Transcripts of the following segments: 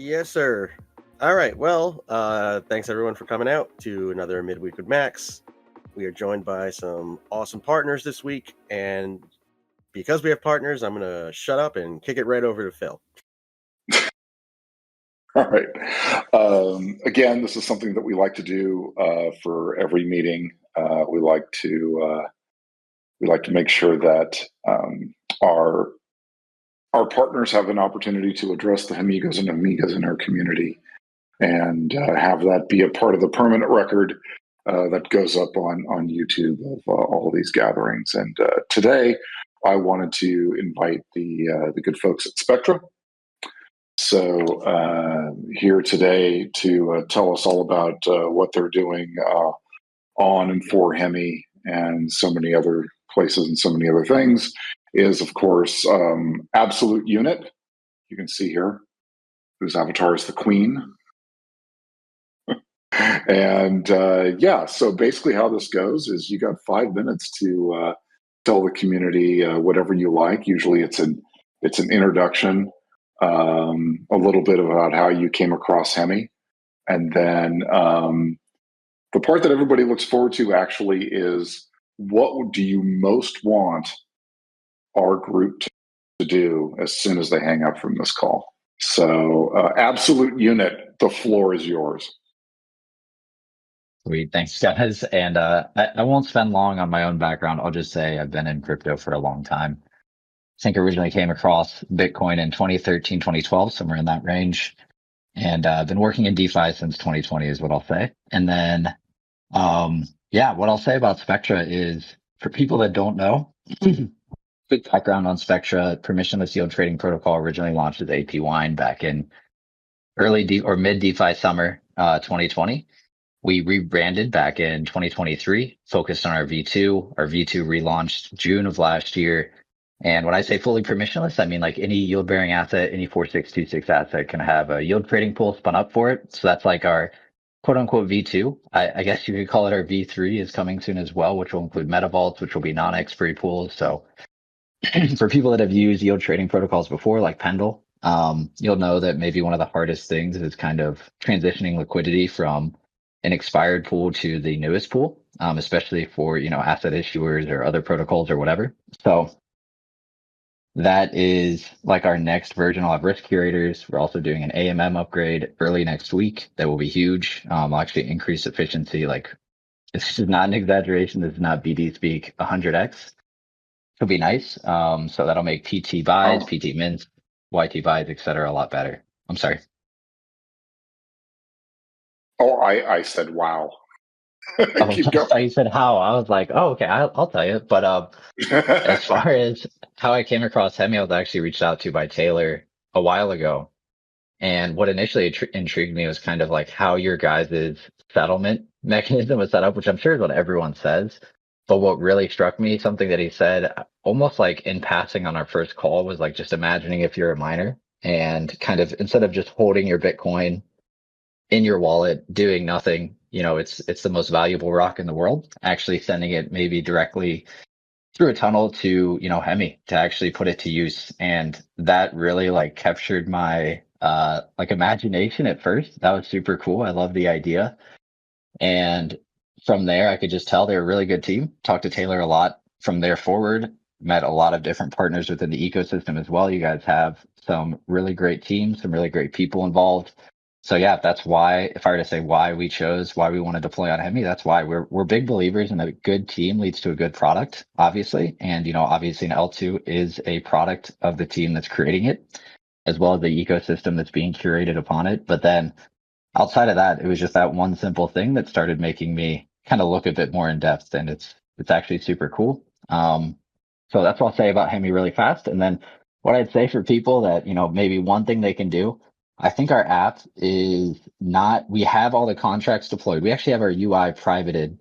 Yes, sir. All right. Well, thanks everyone for coming out to another Midweek with Max. We are joined by some awesome partners this week, and because we have partners, I'm going to shut up and kick it right over to Phil. All right. Again, this is something that we like to do for every meeting. We like to make sure that our partners have an opportunity to address the Hemigos and Amigas in our community, and have that be a part of the permanent record that goes up on YouTube of all of these gatherings. And today, I wanted to invite the good folks at Spectra. So here today to tell us all about what they're doing on and for Hemi and so many other places and so many other things is, of course, Absolute Unit. You can see here whose avatar is the Queen. And so basically how this goes is you got 5 minutes to tell the community whatever you like. Usually it's an introduction, a little bit about how you came across Hemi, and then the part that everybody looks forward to actually is, what do you most want our group to do as soon as they hang up from this call? So Absolute Unit, the floor is yours. Sweet. Thanks, guys. And I won't spend long on my own background. I'll just say I've been in crypto for a long time. I think originally came across Bitcoin in 2013, 2012, somewhere in that range. And I've been working in DeFi since 2020 is what I'll say. And then, what I'll say about Spectra is, for people that don't know, quick background on Spectra. Permissionless yield trading protocol originally launched as AP Wine back in mid DeFi Summer 2020. We rebranded back in 2023, focused on our V2. Our V2 relaunched June of last year. And when I say fully permissionless, I mean like any yield-bearing asset, any 4626 asset can have a yield trading pool spun up for it. So that's like our quote-unquote V2. I guess you could call it our V3 is coming soon as well, which will include MetaVaults, which will be non-expiry pools. So for people that have used yield trading protocols before, like Pendle, you'll know that maybe one of the hardest things is kind of transitioning liquidity from an expired pool to the newest pool, especially for, asset issuers or other protocols or whatever. So that is like our next version. I'll have risk curators. We're also doing an AMM upgrade early next week. That will be huge. I'll actually increase efficiency. Like, this is not an exaggeration. This is not BD speak. 100x. It'll be nice. So that'll make PT buys, PT mints, YT buys, etc. a lot better. I'm sorry. Oh, I said, wow. Keep going. You said how. I was like, oh, okay, I'll tell you. But as far as how I came across Hemi, I was actually reached out to by Taylor a while ago. And what initially intrigued me was kind of like how your guys' settlement mechanism was set up, which I'm sure is what everyone says. But what really struck me, something that he said almost like in passing on our first call, was like, just imagining if you're a miner and kind of, instead of just holding your Bitcoin in your wallet, doing nothing, it's the most valuable rock in the world, actually sending it maybe directly through a tunnel to, Hemi to actually put it to use. And that really like captured my imagination at first. That was super cool. I love the idea. And from there, I could just tell they're a really good team. Talked to Taylor a lot from there forward, met a lot of different partners within the ecosystem as well. You guys have some really great teams, some really great people involved. So yeah, that's why, if I were to say why we want to deploy on Hemi, that's why we're big believers in a good team leads to a good product, obviously. And, obviously an L2 is a product of the team that's creating it, as well as the ecosystem that's being curated upon it. But then outside of that, it was just that one simple thing that started making me kind of look a bit more in depth, and it's actually super cool. So that's what I'll say about Hemi really fast. And then what I'd say for people that, maybe one thing they can do, I think our app is we have all the contracts deployed. We actually have our UI privated,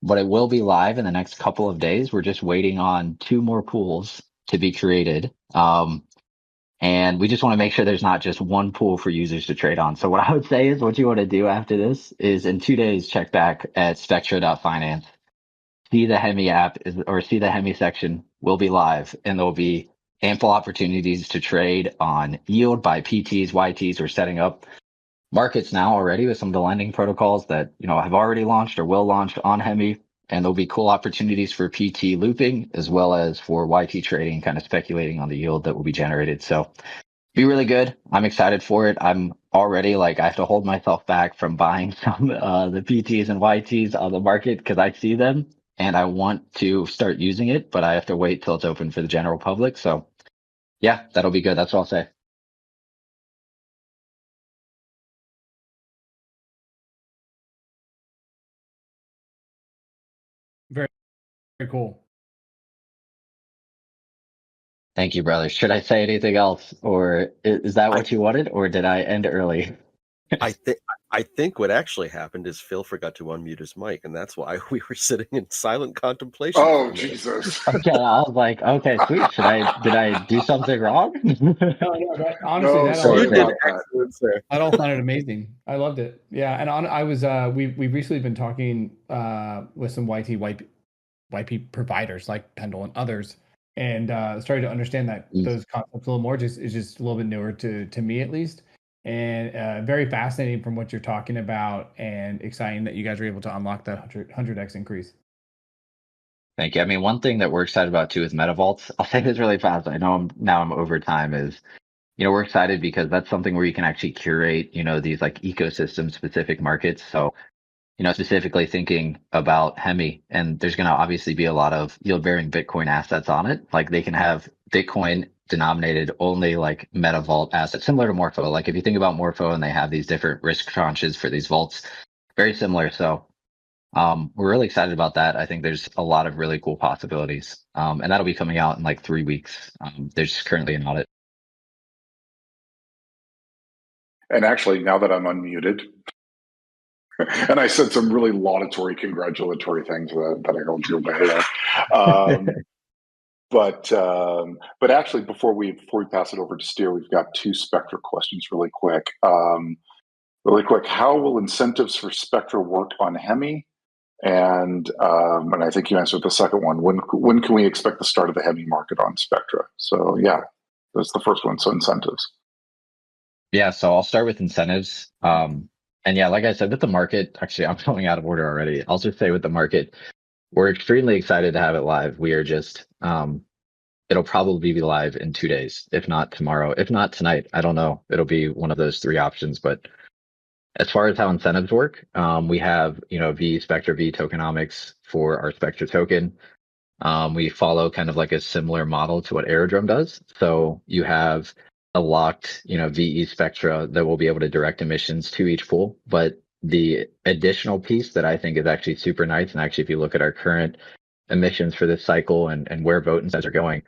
but it will be live in the next couple of days. We're just waiting on 2 more pools to be created. And we just want to make sure there's not just one pool for users to trade on. So what I would say is, what you want to do after this is in 2 days, check back at spectra.finance, see the Hemi app or see the Hemi section will be live, and there'll be ample opportunities to trade on yield by PTs, YTs. We're setting up markets now already with some of the lending protocols that, have already launched or will launch on Hemi. And there'll be cool opportunities for PT looping as well as for YT trading, kind of speculating on the yield that will be generated. So be really good. I'm excited for it. I'm already I have to hold myself back from buying some the PTs and YTs on the market because I see them and I want to start using it, but I have to wait till it's open for the general public. So yeah, that'll be good. That's what I'll say. Very, very cool. Thank you, brother. Should I say anything else, or is that what you wanted, or did I end early? I think what actually happened is Phil forgot to unmute his mic, and that's why we were sitting in silent contemplation. Oh, Jesus. Okay, I was like, okay, sweet. Did I do something wrong? No, honestly, that all sounded amazing. I loved it. Yeah, and I was we've recently been talking with some YP providers like Pendle and others, and started to understand that those concepts a little more. Is just a little bit newer to me at least. And very fascinating from what you're talking about, and exciting that you guys are able to unlock that 100x increase. Thank you. I mean, one thing that we're excited about too is MetaVaults. I'll say this really fast. I know I'm over time. Is we're excited because that's something where you can actually curate these ecosystem specific markets. So specifically thinking about Hemi, and there's going to obviously be a lot of yield bearing Bitcoin assets on it. Like they can have Bitcoin denominated only MetaVault assets, similar to Morpho. Like if you think about Morpho and they have these different risk tranches for these vaults, very similar. So we're really excited about that. I think there's a lot of really cool possibilities. And that'll be coming out in 3 weeks. There's currently an audit. And actually, now that I'm unmuted, and I said some really laudatory, congratulatory things that I don't feel bad But actually, before we pass it over to Steer, we've got 2 Spectra questions really quick. How will incentives for Spectra work on Hemi? And I think you answered the second one. When can we expect the start of the Hemi market on Spectra? So yeah, that's the first one. So incentives. Yeah, so I'll start with incentives. And yeah, like I said, with the market, actually, I'm going out of order already. I'll just say with the market, we're extremely excited to have it live. We are just, it'll probably be live in 2 days, if not tomorrow, if not tonight. I don't know. It'll be one of those 3 options. But as far as how incentives work, we have, Spectra V tokenomics for our Spectra token. We follow kind of a similar model to what Aerodrome does. So you have a locked, VE Spectra that will be able to direct emissions to each pool. But the additional piece that I think is actually super nice, and actually if you look at our current emissions for this cycle and where vote incentives are going,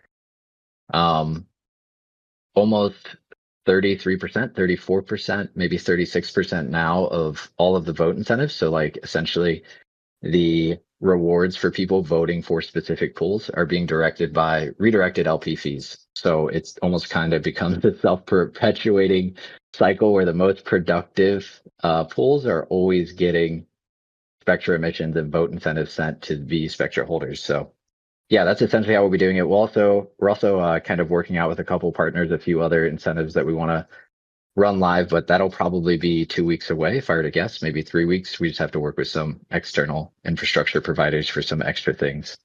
almost 33%, 34%, maybe 36% now of all of the vote incentives. So essentially the rewards for people voting for specific pools are being redirected LP fees. So it's almost kind of becomes a self-perpetuating cycle where the most productive pools are always getting Spectra emissions and vote incentives sent to the Spectra holders. So yeah, that's essentially how we'll be doing it. We're also kind of working out with a couple partners, a few other incentives that we want to run live, but that'll probably be 2 weeks away, if I were to guess, maybe 3 weeks. We just have to work with some external infrastructure providers for some extra things.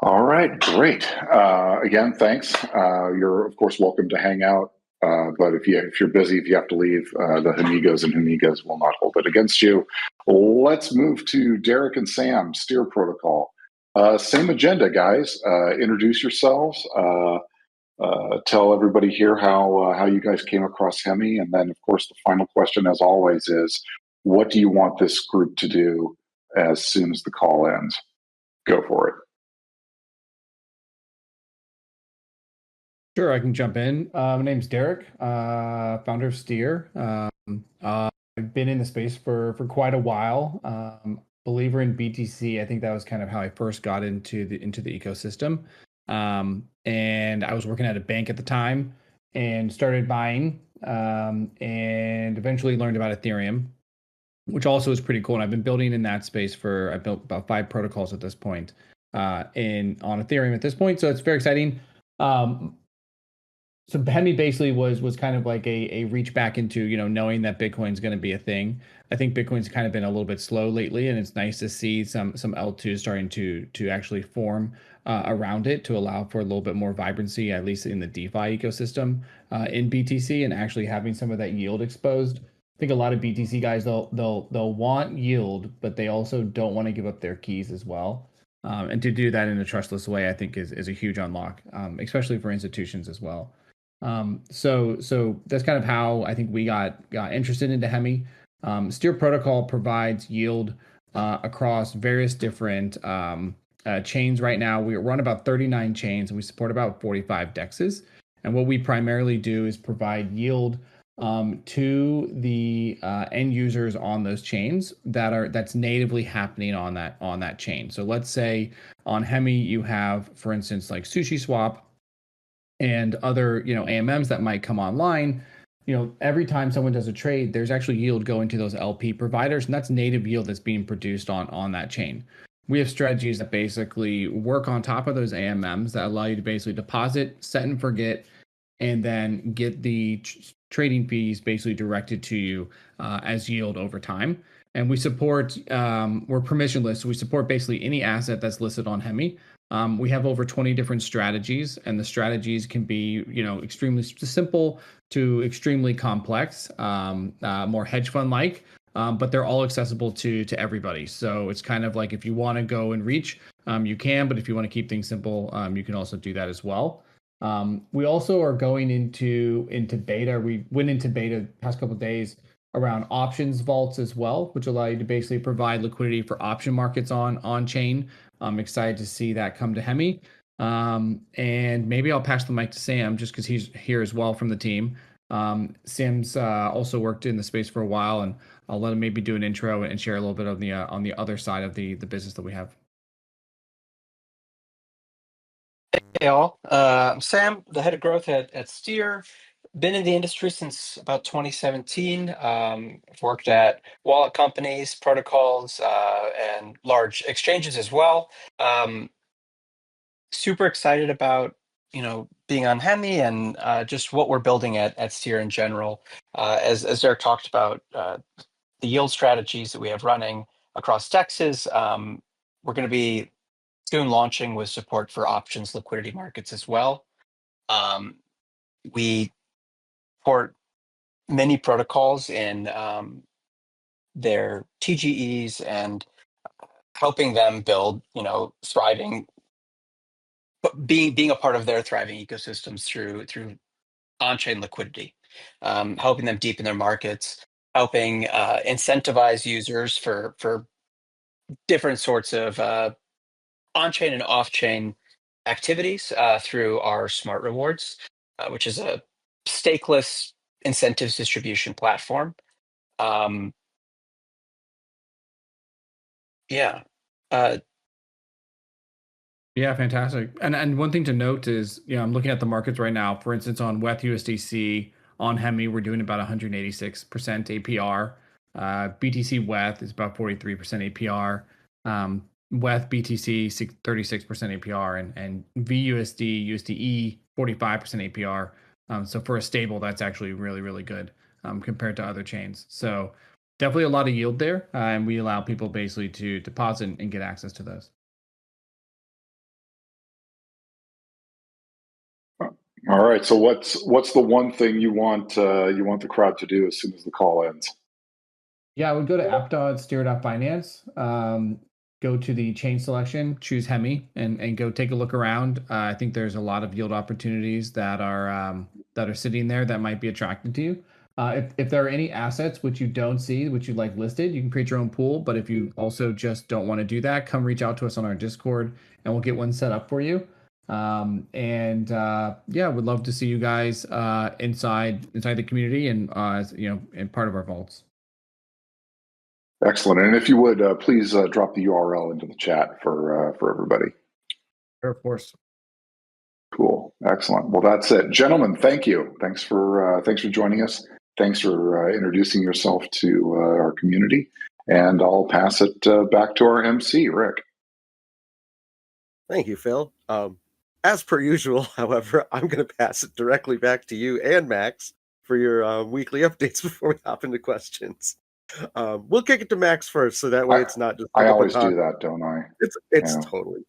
All right, great. Again, thanks. You're of course welcome to hang out, but if you're busy, if you have to leave, the Amigos and Amigas will not hold it against you. Let's move to Derek and Sam, Steer Protocol. Same agenda, guys. Introduce yourselves. Tell everybody here how you guys came across Hemi, and then of course the final question, as always, is what do you want this group to do as soon as the call ends? Go for it. Sure, I can jump in. My name's Derek, founder of Steer. I've been in the space for quite a while. Believer in BTC. I think that was kind of how I first got into the ecosystem. And I was working at a bank at the time and started buying, and eventually learned about Ethereum, which also is pretty cool. And I've been building in that space I built about 5 protocols at this point. on Ethereum at this point. So it's very exciting. So Hemi basically was kind of like a reach back into, knowing that Bitcoin's going to be a thing. I think Bitcoin's kind of been a little bit slow lately, and it's nice to see some L2 starting to actually form around it to allow for a little bit more vibrancy, at least in the DeFi ecosystem in BTC, and actually having some of that yield exposed. I think a lot of BTC guys they'll want yield, but they also don't want to give up their keys as well. And to do that in a trustless way, I think is a huge unlock, especially for institutions as well. So that's kind of how I think we got interested into Hemi. Steer protocol provides yield across various different chains. Right now, we run about 39 chains, and we support about 45 dexes. And what we primarily do is provide yield to the end users on those chains that's natively happening on that chain. So let's say on Hemi you have, for instance, like Sushi Swap and other AMMs that might come online. Every time someone does a trade, there's actually yield going to those LP providers, and that's native yield that's being produced on that chain. We have strategies that basically work on top of those AMMs that allow you to basically deposit, set and forget, and then get the trading fees basically directed to you as yield over time. And we support, we're permissionless, so we support basically any asset that's listed on Hemi. We have over 20 different strategies, and the strategies can be, extremely simple to extremely complex, more hedge fund like, but they're all accessible to everybody. So it's kind of like if you want to go and reach, you can, but if you want to keep things simple, you can also do that as well. We also are going into beta. We went into beta the past couple of days around options vaults as well, which allow you to basically provide liquidity for option markets on chain. I'm excited to see that come to Hemi. And maybe I'll pass the mic to Sam just because he's here as well from the team. Sam's also worked in the space for a while, and I'll let him maybe do an intro and share a little bit on the other side of the business that we have. Hey all, I'm Sam, the head of growth at Steer. Been in the industry since about 2017. I've worked at wallet companies, protocols, and large exchanges as well. Super excited about being on Hemi and just what we're building at Steer in general. As Derek talked about, the yield strategies that we have running across DEXs. We're going to be soon launching with support for options liquidity markets as well. We support many protocols in their TGEs and helping them build, thriving, but being a part of their thriving ecosystems through on-chain liquidity, helping them deepen their markets, helping incentivize users for different sorts of on-chain and off-chain activities through our Smart Rewards, which is a stakeless incentives distribution platform. Yeah, fantastic. And one thing to note is, I'm looking at the markets right now. For instance, on WETH USDC on Hemi, we're doing about 186% APR. BTC WETH is about 43% APR. WETH BTC 36% APR, and VUSD USDE 45% APR. So for a stable, that's actually really, really good compared to other chains. So definitely a lot of yield there, and we allow people basically to deposit and get access to those. All right. So what's the one thing you want the crowd to do as soon as the call ends? Yeah, I would go to app.steer.finance, go to the chain selection, choose Hemi, and go take a look around. I think there's a lot of yield opportunities that are sitting there that might be attractive to you. If there are any assets which you don't see, which you'd like listed, you can create your own pool. But if you also just don't want to do that, come reach out to us on our Discord, and we'll get one set up for you. Would love to see you guys inside the community and and part of our vaults. Excellent. And if you would please drop the URL into the chat for everybody. Sure, of course. Cool. Excellent. Well, that's it, gentlemen. Thank you. Thanks for joining us. Thanks for introducing yourself to our community. And I'll pass it back to our MC, Rick. Thank you, Phil. As per usual, however, I'm going to pass it directly back to you and Max for your weekly updates before we hop into questions. We'll kick it to Max first, so that way it's not just. I always do that, don't I? It's totally.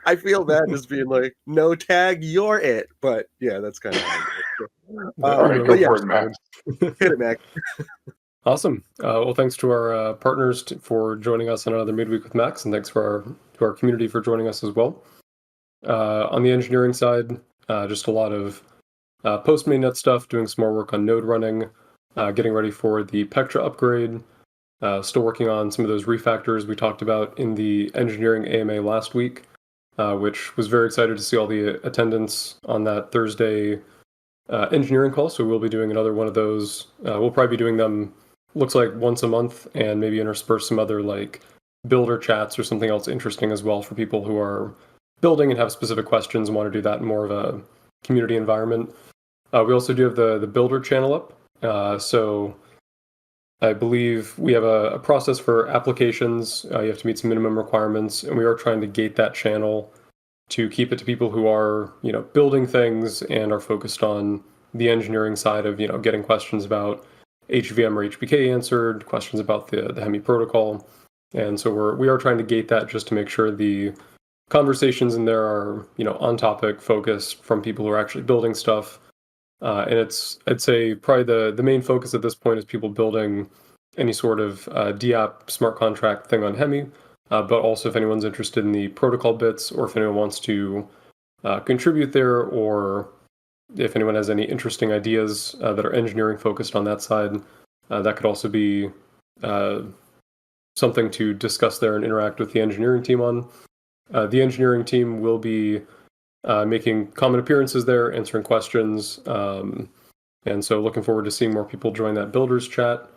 I feel bad just being like, no tag, you're it. But yeah, that's kind of how all right, go for it, Max. Hit it, Max. Awesome. Well, thanks to our partners for joining us on another Midweek with Max, and thanks to our community for joining us as well. On the engineering side, just a lot of post-mainnet stuff, doing some more work on node running, getting ready for the Pectra upgrade, still working on some of those refactors we talked about in the engineering AMA last week, which was very excited to see all the attendance on that Thursday engineering call. So we'll be doing another one of those. We'll probably be doing them, looks like once a month, and maybe intersperse some other like builder chats or something else interesting as well for people who are building and have specific questions and want to do that in more of a community environment. We also do have the builder channel up. So I believe we have a process for applications. You have to meet some minimum requirements, and we are trying to gate that channel to keep it to people who are, building things and are focused on the engineering side of, getting questions about HVM or HBK answered, questions about the Hemi protocol. And so we are trying to gate that just to make sure the conversations in there are, on topic, focused from people who are actually building stuff. And I'd say probably the main focus at this point is people building any sort of DApp smart contract thing on Hemi, but also if anyone's interested in the protocol bits, or if anyone wants to contribute there, or if anyone has any interesting ideas that are engineering focused on that side, that could also be something to discuss there and interact with the engineering team on. The engineering team will be making common appearances there, answering questions. And so looking forward to seeing more people join that builders chat.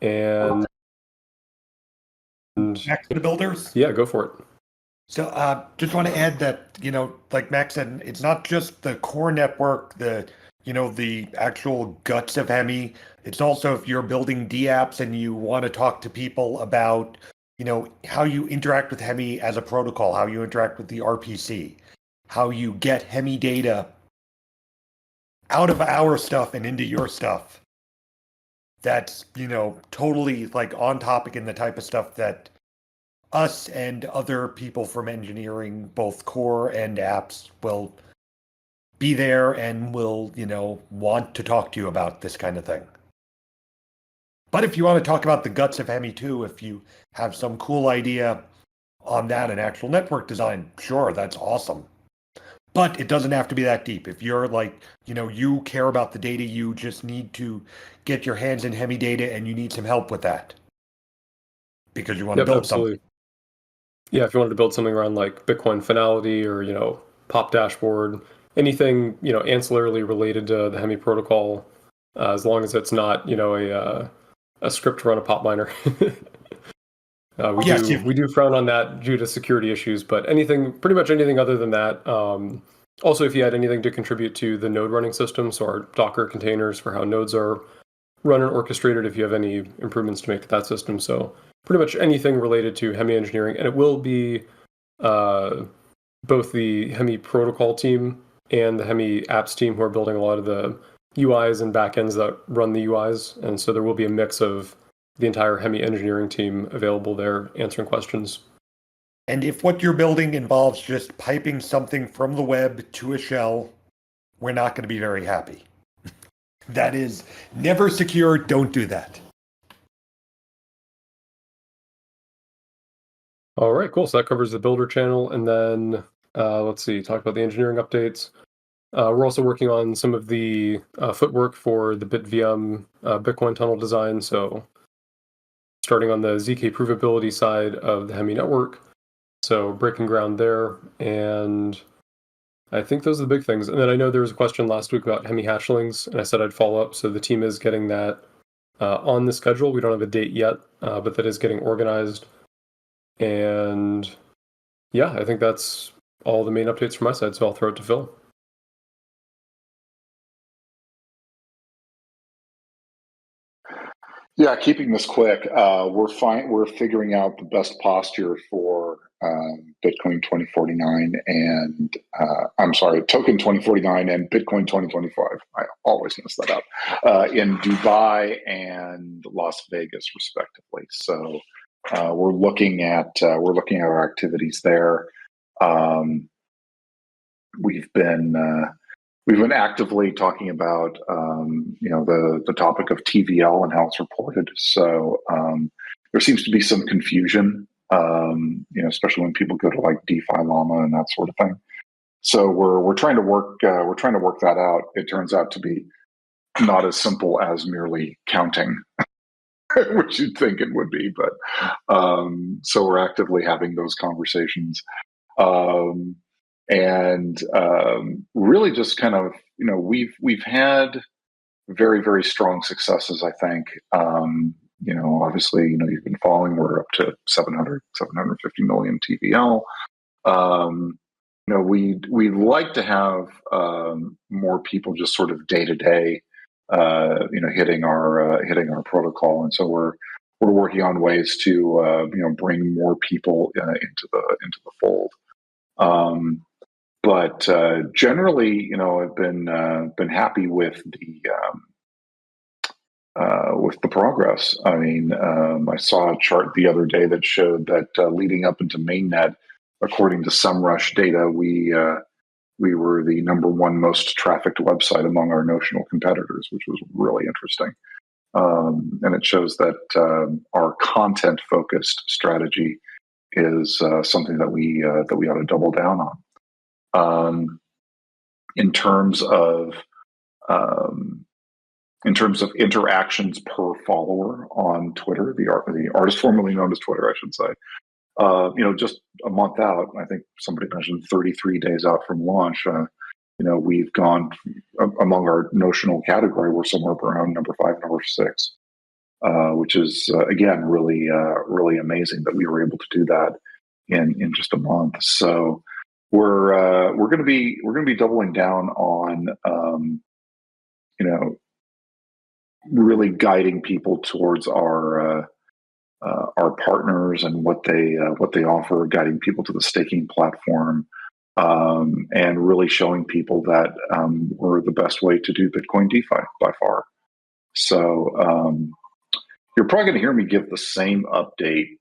And back to the builders? Yeah, go for it. So just want to add that, like Max said, it's not just the core network, the actual guts of Hemi. It's also if you're building DApps and you want to talk to people about, how you interact with Hemi as a protocol, how you interact with the RPC, how you get Hemi data out of our stuff and into your stuff. That's, totally like on topic in the type of stuff that us and other people from engineering, both core and apps, will be there and will, want to talk to you about this kind of thing. But if you want to talk about the guts of Hemi too, if you have some cool idea on that and actual network design, sure, that's awesome. But it doesn't have to be that deep. If you're like, you care about the data, you just need to get your hands in Hemi data and you need some help with that because you want to build something. Yeah, if you wanted to build something around like Bitcoin finality or, pop dashboard, anything, ancillarily related to the Hemi protocol, as long as it's not, a script to run a pop miner. We do frown on that due to security issues, but pretty much anything other than that. Also, if you had anything to contribute to the node running system, so our Docker containers for how nodes are run and orchestrated, if you have any improvements to make to that system. So pretty much anything related to Hemi engineering, and it will be both the Hemi protocol team and the Hemi apps team who are building a lot of the UIs and backends that run the UIs. And so there will be a mix of the entire Hemi engineering team available there answering questions. And if what you're building involves just piping something from the web to a shell, we're not going to be very happy. That is never secure. Don't do that. All right, cool. So that covers the builder channel. And then let's see, talk about the engineering updates. We're also working on some of the footwork for the BitVM Bitcoin tunnel design. So starting on the ZK provability side of the Hemi network. So breaking ground there. And I think those are the big things. And then I know there was a question last week about Hemi hatchlings, and I said I'd follow up. So the team is getting that on the schedule. We don't have a date yet, but that is getting organized. And yeah, I think that's all the main updates from my side. So I'll throw it to Phil. Yeah, keeping this quick. We're figuring out the best posture for Bitcoin 2049 and I'm sorry, Token 2049 and Bitcoin 2025. I always mess that up. In Dubai and Las Vegas, respectively. So we're looking at our activities there. We've been actively talking about the topic of TVL and how it's reported. So there seems to be some confusion, especially when people go to like DeFi Llama and that sort of thing. So we're trying to work that out. It turns out to be not as simple as merely counting, which you'd think it would be. But so we're actively having those conversations. Really just kind of, we've had very, very strong successes, I think. Obviously, you've been following, we're up to 750 million TVL. We'd like to have more people just sort of day to day, hitting our protocol. And so we're working on ways to, bring more people into the fold. But generally, I've been happy with the progress. I mean, I saw a chart the other day that showed that leading up into mainnet, according to SumRush data, we were the number one most trafficked website among our notional competitors, which was really interesting. And it shows that our content-focused strategy is something that we ought to double down on. In terms of interactions per follower on Twitter, the artist formerly known as Twitter, I should say. Just a month out, I think somebody mentioned 33 days out from launch. We've gone among our notional category, we're somewhere around number 5, number 6, which is again really amazing that we were able to do that in just a month. So we're going to be doubling down on really guiding people towards our partners and what they offer, guiding people to the staking platform, and really showing people that we're the best way to do Bitcoin DeFi by far. So you're probably going to hear me give the same update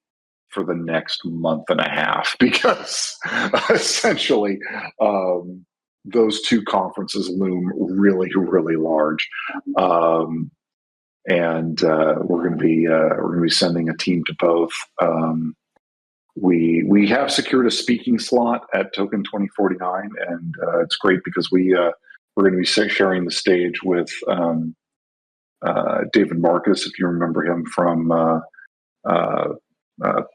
for the next month and a half, because essentially those two conferences loom really, really large. And we're going to be sending a team to both. We have secured a speaking slot at Token 2049, and it's great because we're going to be sharing the stage with David Marcus, if you remember him from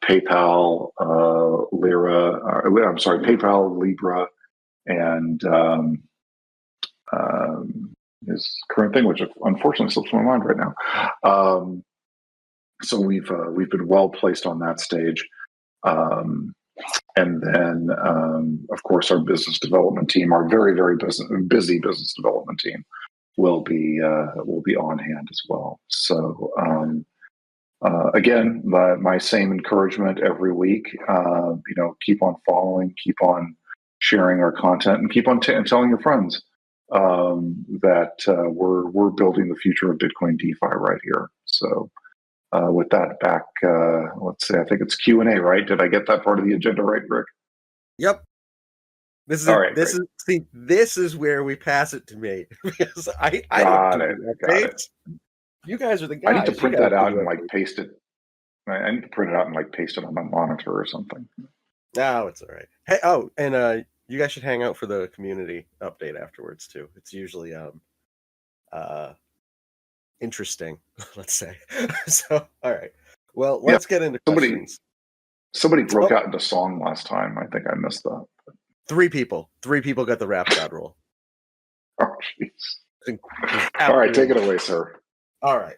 PayPal, PayPal, Libra, and his current thing, which unfortunately slips my mind right now. So we've been well placed on that stage, and then of course our business development team, our very, very busy business development team, will be on hand as well. So again, my same encouragement every week. Keep on following, keep on sharing our content, and keep on telling your friends that we're building the future of Bitcoin DeFi right here. So with that back, let's say I think it's Q&A, right? Did I get that part of the agenda right, Rick? Yep. This is where we pass it to me, because I got it. You guys are the guys. I need to print that out and paste it. I need to print it out and paste it on my monitor or something. No, it's all right. Hey, and you guys should hang out for the community update afterwards too. It's usually interesting, let's say. So, all right. Well, let's get into questions. Somebody broke out into song last time. I think I missed that. 3 people got the rap god roll. Oh, jeez. All right, take it away, sir. All right.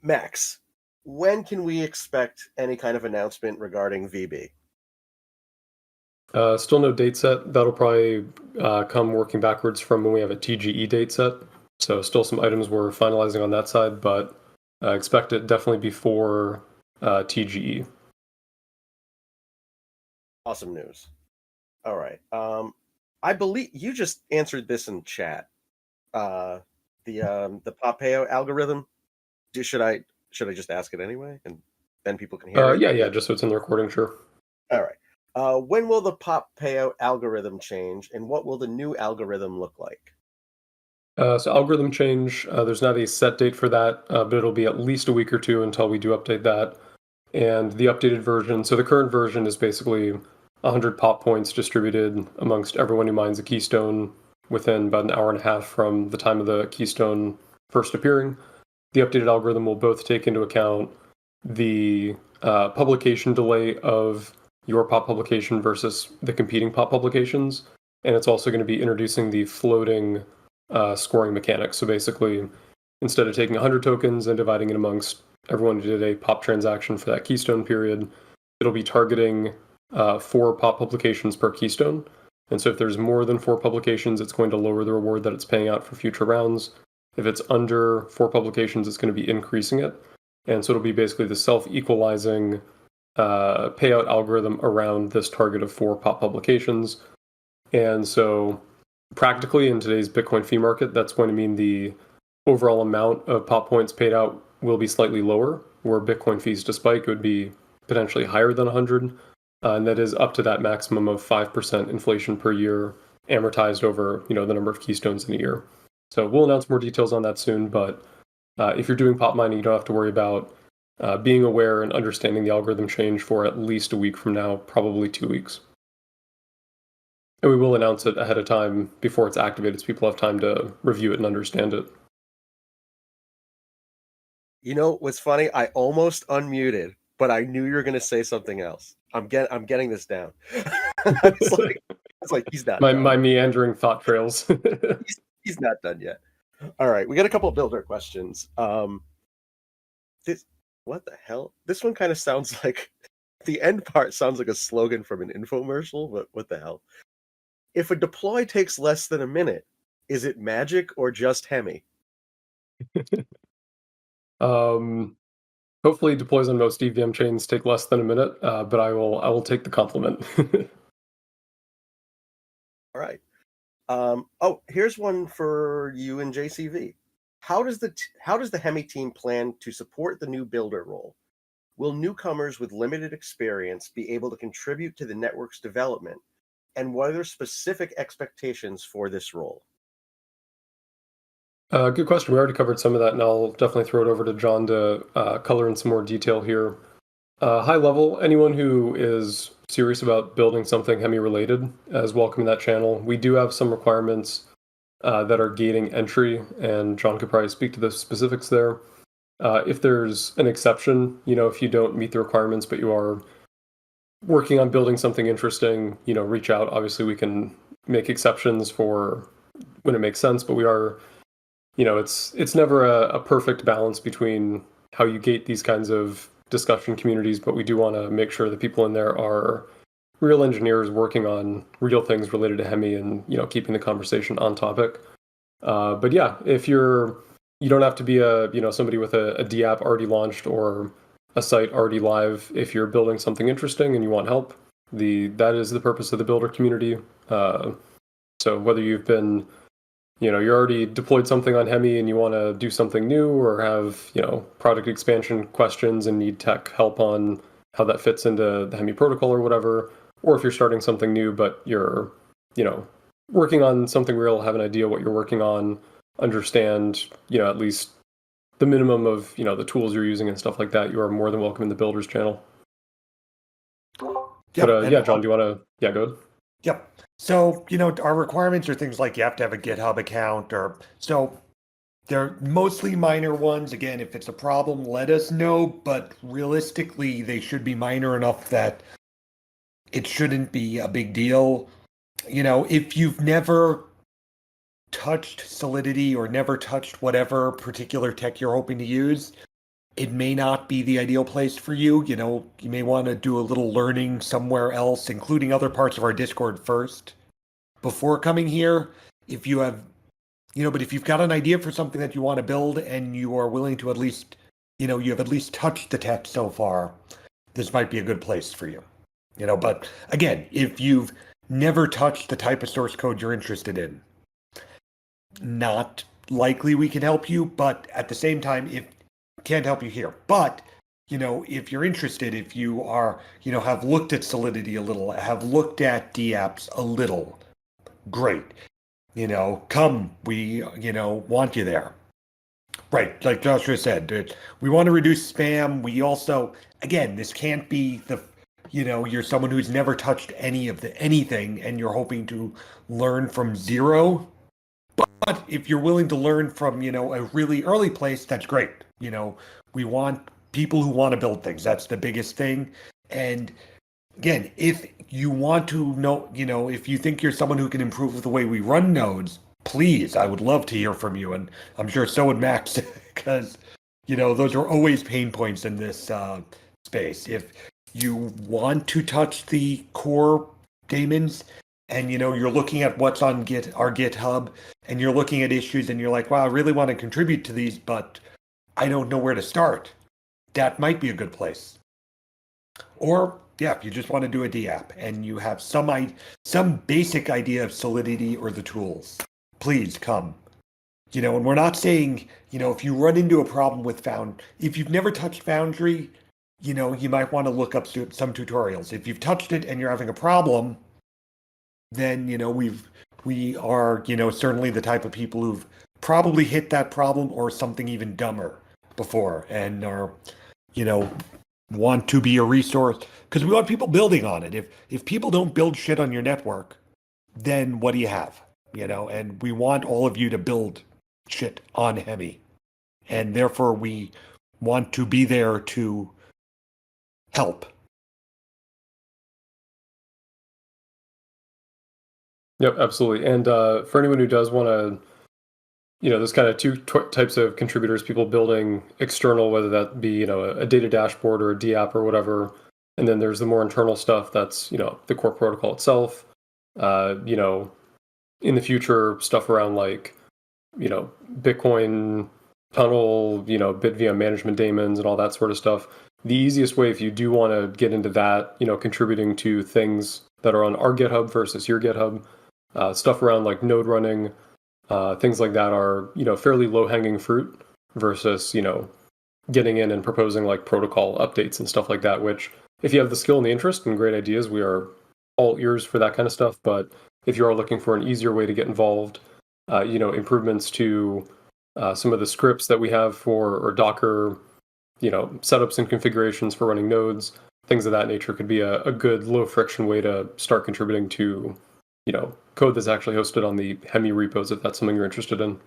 Max, when can we expect any kind of announcement regarding VB? Still no date set. That'll probably come working backwards from when we have a TGE date set. So still some items we're finalizing on that side, but expect it definitely before TGE. Awesome news. All right. I believe you just answered this in chat. The pop payout algorithm. Should I just ask it anyway, and then people can hear it? Yeah, just so it's in the recording, sure. All right. When will the pop payout algorithm change, and what will the new algorithm look like? So algorithm change, there's not a set date for that, but it'll be at least a week or two until we do update that. And the updated version, so the current version is basically 100 pop points distributed amongst everyone who mines a keystone within about an hour and a half from the time of the keystone first appearing. The updated algorithm will both take into account the publication delay of your pop publication versus the competing pop publications. And it's also going to be introducing the floating scoring mechanics. So basically, instead of taking 100 tokens and dividing it amongst everyone who did a pop transaction for that keystone period, it'll be targeting 4 pop publications per keystone. And so if there's more than 4 publications, it's going to lower the reward that it's paying out for future rounds. If it's under 4 publications, it's going to be increasing it. And so it'll be basically the self-equalizing payout algorithm around this target of 4 pop publications. And so practically in today's Bitcoin fee market, that's going to mean the overall amount of pop points paid out will be slightly lower, where Bitcoin fees to spike would be potentially higher than 100. And that is up to that maximum of 5% inflation per year amortized over, the number of keystones in a year. So we'll announce more details on that soon, but if you're doing pop mining, you don't have to worry about being aware and understanding the algorithm change for at least a week from now, probably 2 weeks. And we will announce it ahead of time before it's activated so people have time to review it and understand it. You know what's funny? I almost unmuted, but I knew you were going to say something else. I'm getting this down. It's like he's not. My meandering thought trails. he's not done yet. All right, we got a couple of builder questions. What the hell? This one kind of sounds like the end part sounds like a slogan from an infomercial, but what the hell? If a deploy takes less than a minute, is it magic or just Hemi? Hopefully deploys on most EVM chains take less than a minute, but I will take the compliment. All right. Here's one for you and JCV. How does the Hemi team plan to support the new builder role? Will newcomers with limited experience be able to contribute to the network's development? And what are their specific expectations for this role? Good question. We already covered some of that, and I'll definitely throw it over to John to color in some more detail here. High level, anyone who is serious about building something Hemi related is welcome in that channel. We do have some requirements that are gating entry, and John could probably speak to the specifics there. If there's an exception, if you don't meet the requirements, but you are working on building something interesting, reach out. Obviously, we can make exceptions for when it makes sense, but we are, it's never a perfect balance between how you gate these kinds of discussion communities, but we do want to make sure that people in there are real engineers working on real things related to Hemi and, keeping the conversation on topic. But yeah, if you don't have to be somebody with a D app already launched or a site already live. If you're building something interesting and you want help, that is the purpose of the builder community. So whether you've been, you're already deployed something on Hemi and you want to do something new, or have, product expansion questions and need tech help on how that fits into the Hemi protocol or whatever, or if you're starting something new but you're, working on something real, have an idea what you're working on, understand, at least the minimum of, the tools you're using and stuff like that, you are more than welcome in the builders channel. Yep, but John, do you want to, go ahead? Yep. So, our requirements are things like you have to have a GitHub account, so they're mostly minor ones. Again, if it's a problem, let us know, but realistically, they should be minor enough that it shouldn't be a big deal. If you've never touched Solidity or never touched whatever particular tech you're hoping to use, it may not be the ideal place for you. You may want to do a little learning somewhere else, including other parts of our Discord first, before coming here. If you have but if you've got an idea for something that you want to build and you are willing to at least, you have at least touched the tech so far, this might be a good place for you. But again, if you've never touched the type of source code you're interested in, not likely we can help you, but at the same time, can't help you here. But, if you're interested, if you are, have looked at Solidity a little, have looked at DApps a little, great. Come, we, want you there. Right, like Joshua said, we want to reduce spam. We also, again, this can't be you're someone who's never touched anything and you're hoping to learn from zero. But if you're willing to learn from, a really early place, that's great. We want people who want to build things. That's the biggest thing. And again, if you want to know, if you think you're someone who can improve the way we run nodes, please, I would love to hear from you. And I'm sure so would Max, because, those are always pain points in this space. If you want to touch the core daemons and, you're looking at what's on our GitHub and you're looking at issues and you're like, wow, I really want to contribute to these, but I don't know where to start. That might be a good place. Or, yeah, if you just want to do a DApp and you have some basic idea of Solidity or the tools, please come. And we're not saying, if you run into a problem with if you've never touched Foundry, you might want to look up some tutorials. If you've touched it and you're having a problem, then, we are, certainly the type of people who've probably hit that problem or something even dumber before and are, want to be a resource, because we want people building on it. If people don't build shit on your network, then what do you have? And we want all of you to build shit on Hemi. And therefore we want to be there to help. Yep, absolutely. And for anyone who does want to, there's kind of two types of contributors, people building external, whether that be, a data dashboard or a DApp or whatever. And then there's the more internal stuff that's, the core protocol itself. In the future, stuff around like, Bitcoin tunnel, BitVM management daemons and all that sort of stuff. The easiest way, if you do want to get into that, contributing to things that are on our GitHub versus your GitHub, stuff around like node running, things like that are, fairly low-hanging fruit versus, getting in and proposing like protocol updates and stuff like that, which if you have the skill and the interest and great ideas, we are all ears for that kind of stuff. But if you are looking for an easier way to get involved, improvements to some of the scripts that we have or Docker, setups and configurations for running nodes, things of that nature could be a good low friction way to start contributing to, code that's actually hosted on the Hemi repos, if that's something you're interested in.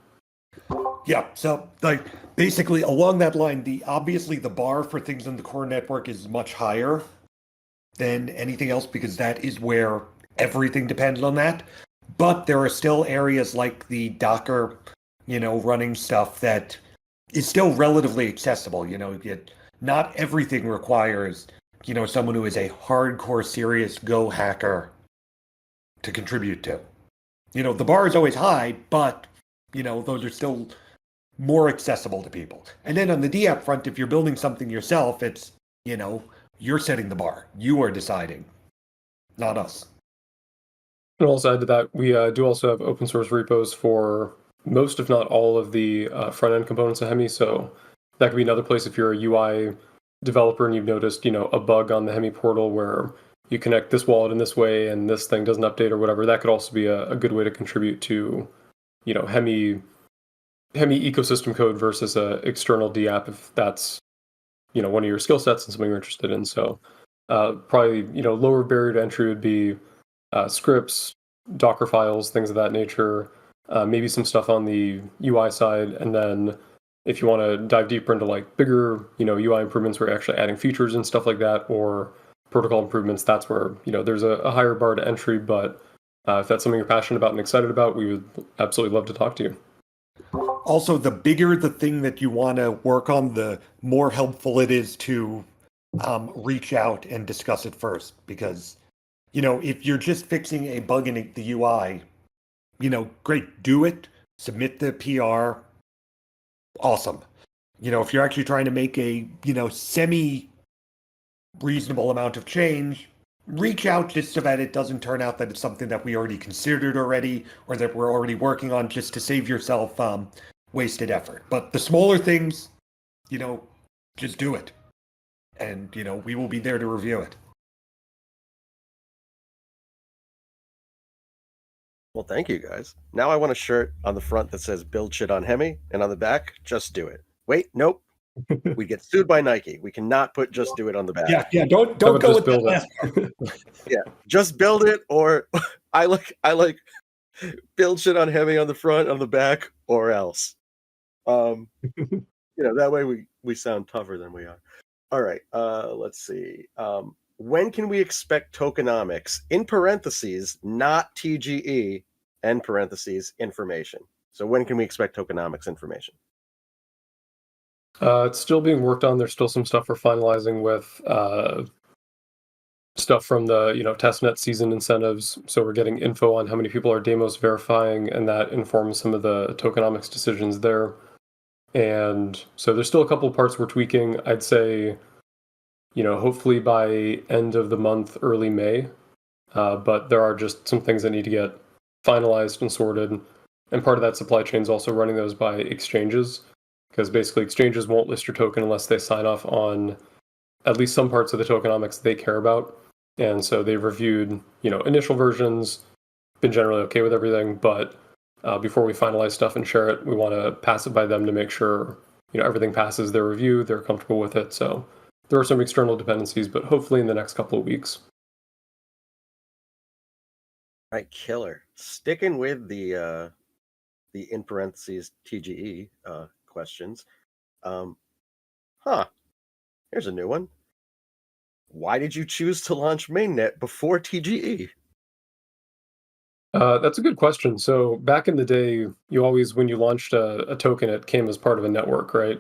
Yeah, so like basically along that line, obviously the bar for things in the core network is much higher than anything else because that is where everything depends on that. But there are still areas like the Docker, running stuff that is still relatively accessible. Not everything requires, someone who is a hardcore serious Go hacker to contribute to. The bar is always high, but, those are still more accessible to people. And then on the DApp front, if you're building something yourself, it's, you're setting the bar. You are deciding, not us. And also add to that, we do also have open source repos for most, if not all, of the front-end components of Hemi. So that could be another place if you're a UI developer and you've noticed, a bug on the Hemi portal where you connect this wallet in this way and this thing doesn't update or whatever. That could also be a good way to contribute to, Hemi ecosystem code versus a external DApp if that's, one of your skill sets and something you're interested in. So probably, lower barrier to entry would be scripts, Docker files, things of that nature, maybe some stuff on the UI side. And then if you want to dive deeper into like bigger, UI improvements where you're actually adding features and stuff like that, or protocol improvements, that's where, there's a higher bar to entry. But if that's something you're passionate about and excited about, we would absolutely love to talk to you. Also, the bigger the thing that you want to work on, the more helpful it is to reach out and discuss it first. Because, if you're just fixing a bug in the UI, great, do it submit the PR. Awesome. If you're actually trying to make a, semi reasonable amount of change, reach out just so that it doesn't turn out that it's something that we already considered already or that we're already working on, just to save yourself wasted effort. But the smaller things, just do it. And, we will be there to review it. Well, thank you guys. Now I want a shirt on the front that says build shit on Hemi, and on the back, just do it. Wait, nope. We get sued by Nike. We cannot put just do it on the back. Yeah, don't go with build that. Yeah, just build it, or I like build shit on Hemi on the front, on the back, or else. That way we sound tougher than we are. All right, let's see. When can we expect tokenomics, in parentheses, not TGE, end parentheses, information? So when can we expect tokenomics information? It's still being worked on. There's still some stuff we're finalizing with stuff from the testnet season incentives. So we're getting info on how many people are Demos verifying, and that informs some of the tokenomics decisions there. And so there's still a couple of parts we're tweaking. I'd say, hopefully by end of the month, early May. But there are just some things that need to get finalized and sorted. And part of that supply chain is also running those by exchanges, because basically exchanges won't list your token unless they sign off on at least some parts of the tokenomics they care about. And so they've reviewed, initial versions, been generally okay with everything, but before we finalize stuff and share it, we want to pass it by them to make sure, everything passes their review, they're comfortable with it. So there are some external dependencies, but hopefully in the next couple of weeks. All right, killer. Sticking with the in parentheses TGE questions. Here's a new one. Why did you choose to launch mainnet before TGE? That's a good question. So back in the day, you always, when you launched a token, it came as part of a network, right?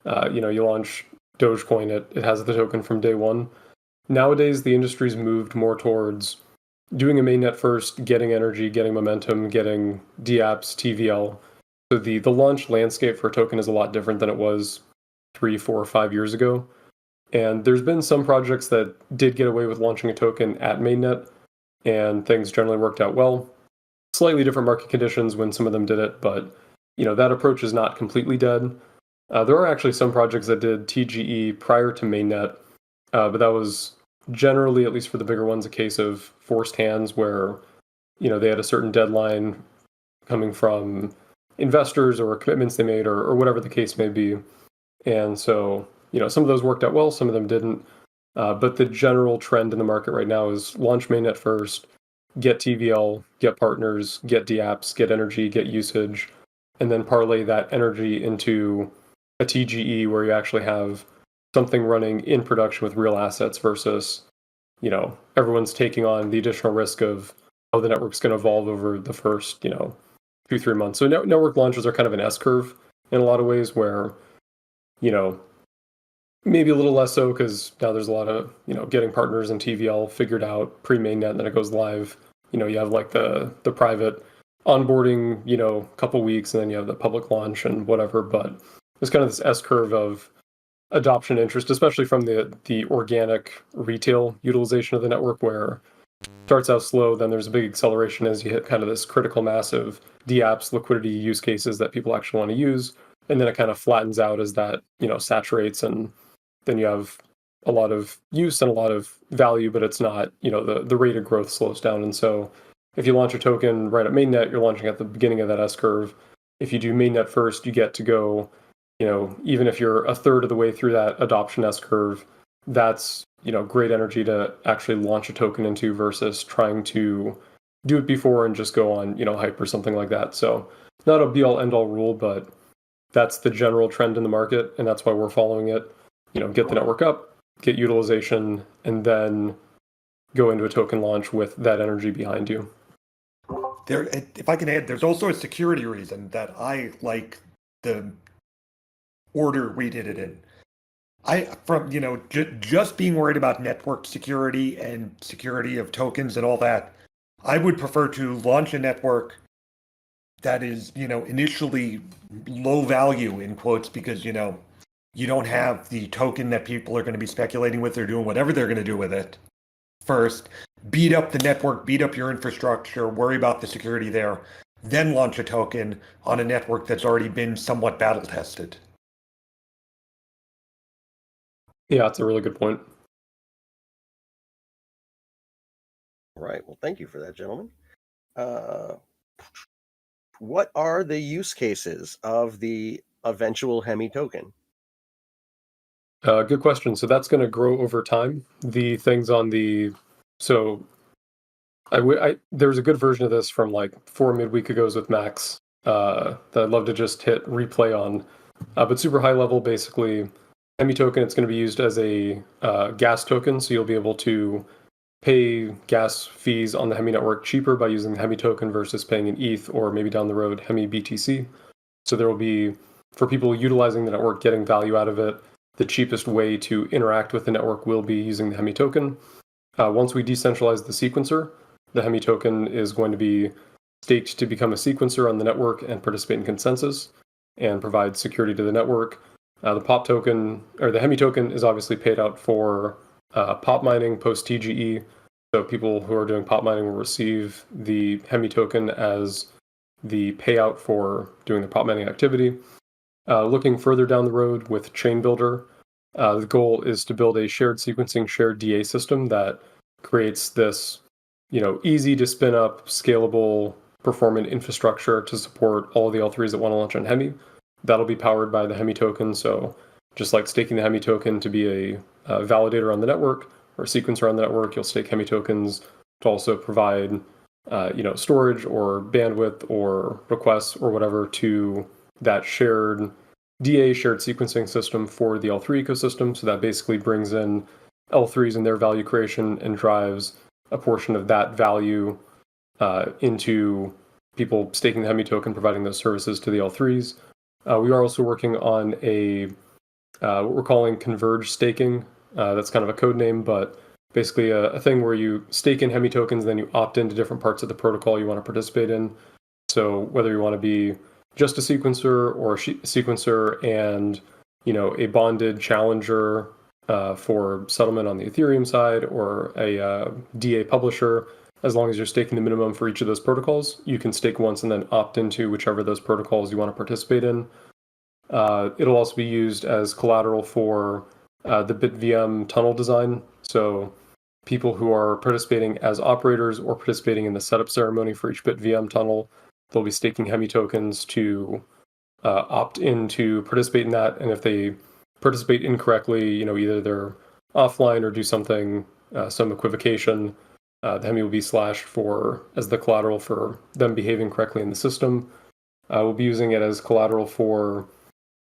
You launch Dogecoin, it has the token from day one. Nowadays, the industry's moved more towards doing a mainnet first, getting energy, getting momentum, getting DApps, TVL. So the launch landscape for a token is a lot different than it was 3, 4, or 5 years ago. And there's been some projects that did get away with launching a token at mainnet, and things generally worked out well. Slightly different market conditions when some of them did it, but that approach is not completely dead. There are actually some projects that did TGE prior to mainnet, but that was generally, at least for the bigger ones, a case of forced hands where they had a certain deadline coming from investors or commitments they made or whatever the case may be. And so some of those worked out well, some of them didn't. But the general trend in the market right now is launch mainnet first, get TVL, get partners, get DApps, get energy, get usage, and then parlay that energy into a TGE where you actually have something running in production with real assets versus, everyone's taking on the additional risk of how the network's going to evolve over the first, 2-3 months. So network launches are kind of an S-curve in a lot of ways where, maybe a little less so because now there's a lot of, getting partners and TVL figured out pre-mainnet, and then it goes live. You have like the private onboarding, couple weeks, and then you have the public launch and whatever. But there's kind of this S-curve of adoption interest, especially from the organic retail utilization of the network, where it starts out slow, then there's a big acceleration as you hit kind of this critical mass of DApps, liquidity use cases that people actually want to use. And then it kind of flattens out as that, saturates, and then you have a lot of use and a lot of value, but it's not, the rate of growth slows down. And so if you launch a token right at mainnet, you're launching at the beginning of that S-curve. If you do mainnet first, you get to go, even if you're a third of the way through that adoption S-curve, that's, great energy to actually launch a token into versus trying to do it before and just go on, hype or something like that. So not a be-all end-all rule, but that's the general trend in the market, and that's why we're following it. Get the network up, get utilization, and then go into a token launch with that energy behind you. If I can add, there's also a security reason that I like the order we did it in. Just being worried about network security and security of tokens and all that, I would prefer to launch a network, that is, initially low value in quotes because, you don't have the token that people are going to be speculating with or doing whatever they're going to do with it. First, beat up the network, beat up your infrastructure, worry about the security there, then launch a token on a network that's already been somewhat battle tested. Yeah, that's a really good point. All right. Well, thank you for that, gentlemen. What are the use cases of the eventual Hemi token? Good question. So that's going to grow over time. The things on the there's a good version of this from like 4 midweek agos with Max that I'd love to just hit replay on. But super high level, basically, Hemi token, it's going to be used as a gas token. So you'll be able to pay gas fees on the Hemi network cheaper by using the Hemi token versus paying an ETH or maybe down the road Hemi BTC. So there will be, for people utilizing the network, getting value out of it, the cheapest way to interact with the network will be using the Hemi token. Once we decentralize the sequencer, the Hemi token is going to be staked to become a sequencer on the network and participate in consensus and provide security to the network. The POP token, or the Hemi token, is obviously paid out for pop mining post TGE. So people who are doing pop mining will receive the Hemi token as the payout for doing the pop mining activity. Looking further down the road with Chain Builder, the goal is to build a shared sequencing, shared DA system that creates this, easy to spin up, scalable, performant infrastructure to support all of the L3s that want to launch on Hemi. That'll be powered by the Hemi token. So just like staking the Hemi token to be a validator on the network or a sequencer on the network, you'll stake Hemi tokens to also provide, storage or bandwidth or requests or whatever to that shared DA, shared sequencing system for the L3 ecosystem. So that basically brings in L3s and their value creation and drives a portion of that value into people staking the Hemi token, providing those services to the L3s. We are also working on what we're calling converged staking. That's kind of a code name, but basically a thing where you stake in Hemi tokens, then you opt into different parts of the protocol you want to participate in. So whether you want to be just a sequencer or a sequencer and, a bonded challenger for settlement on the Ethereum side or a DA publisher, as long as you're staking the minimum for each of those protocols, you can stake once and then opt into whichever of those protocols you want to participate in. It'll also be used as collateral for the BitVM tunnel design. So people who are participating as operators or participating in the setup ceremony for each BitVM tunnel, they'll be staking Hemi tokens to opt in to participate in that. And if they participate incorrectly, either they're offline or do something, some equivocation, the Hemi will be slashed as the collateral for them behaving correctly in the system. We'll be using it as collateral for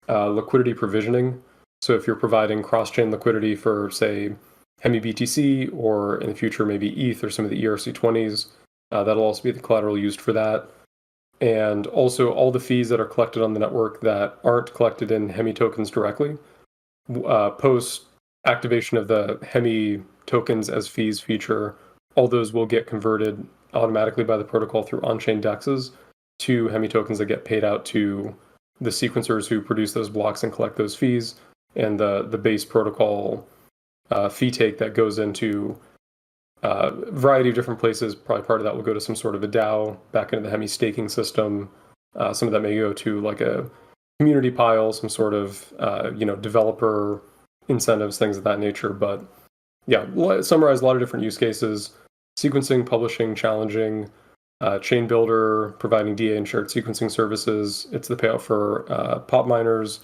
liquidity provisioning. So if you're providing cross-chain liquidity for, say, Hemi BTC or in the future maybe ETH or some of the ERC20s, that'll also be the collateral used for that. And also all the fees that are collected on the network that aren't collected in Hemi tokens directly, post activation of the Hemi tokens as fees feature, all those will get converted automatically by the protocol through on-chain dexes to Hemi tokens that get paid out to the sequencers who produce those blocks and collect those fees, and the base protocol fee take that goes into a variety of different places. Probably part of that will go to some sort of a DAO back into the Hemi staking system. Some of that may go to like a community pile, some sort of developer incentives, things of that nature. But yeah, summarize a lot of different use cases: sequencing, publishing, challenging, chain builder, providing DA and shared sequencing services. It's the payout for pop miners.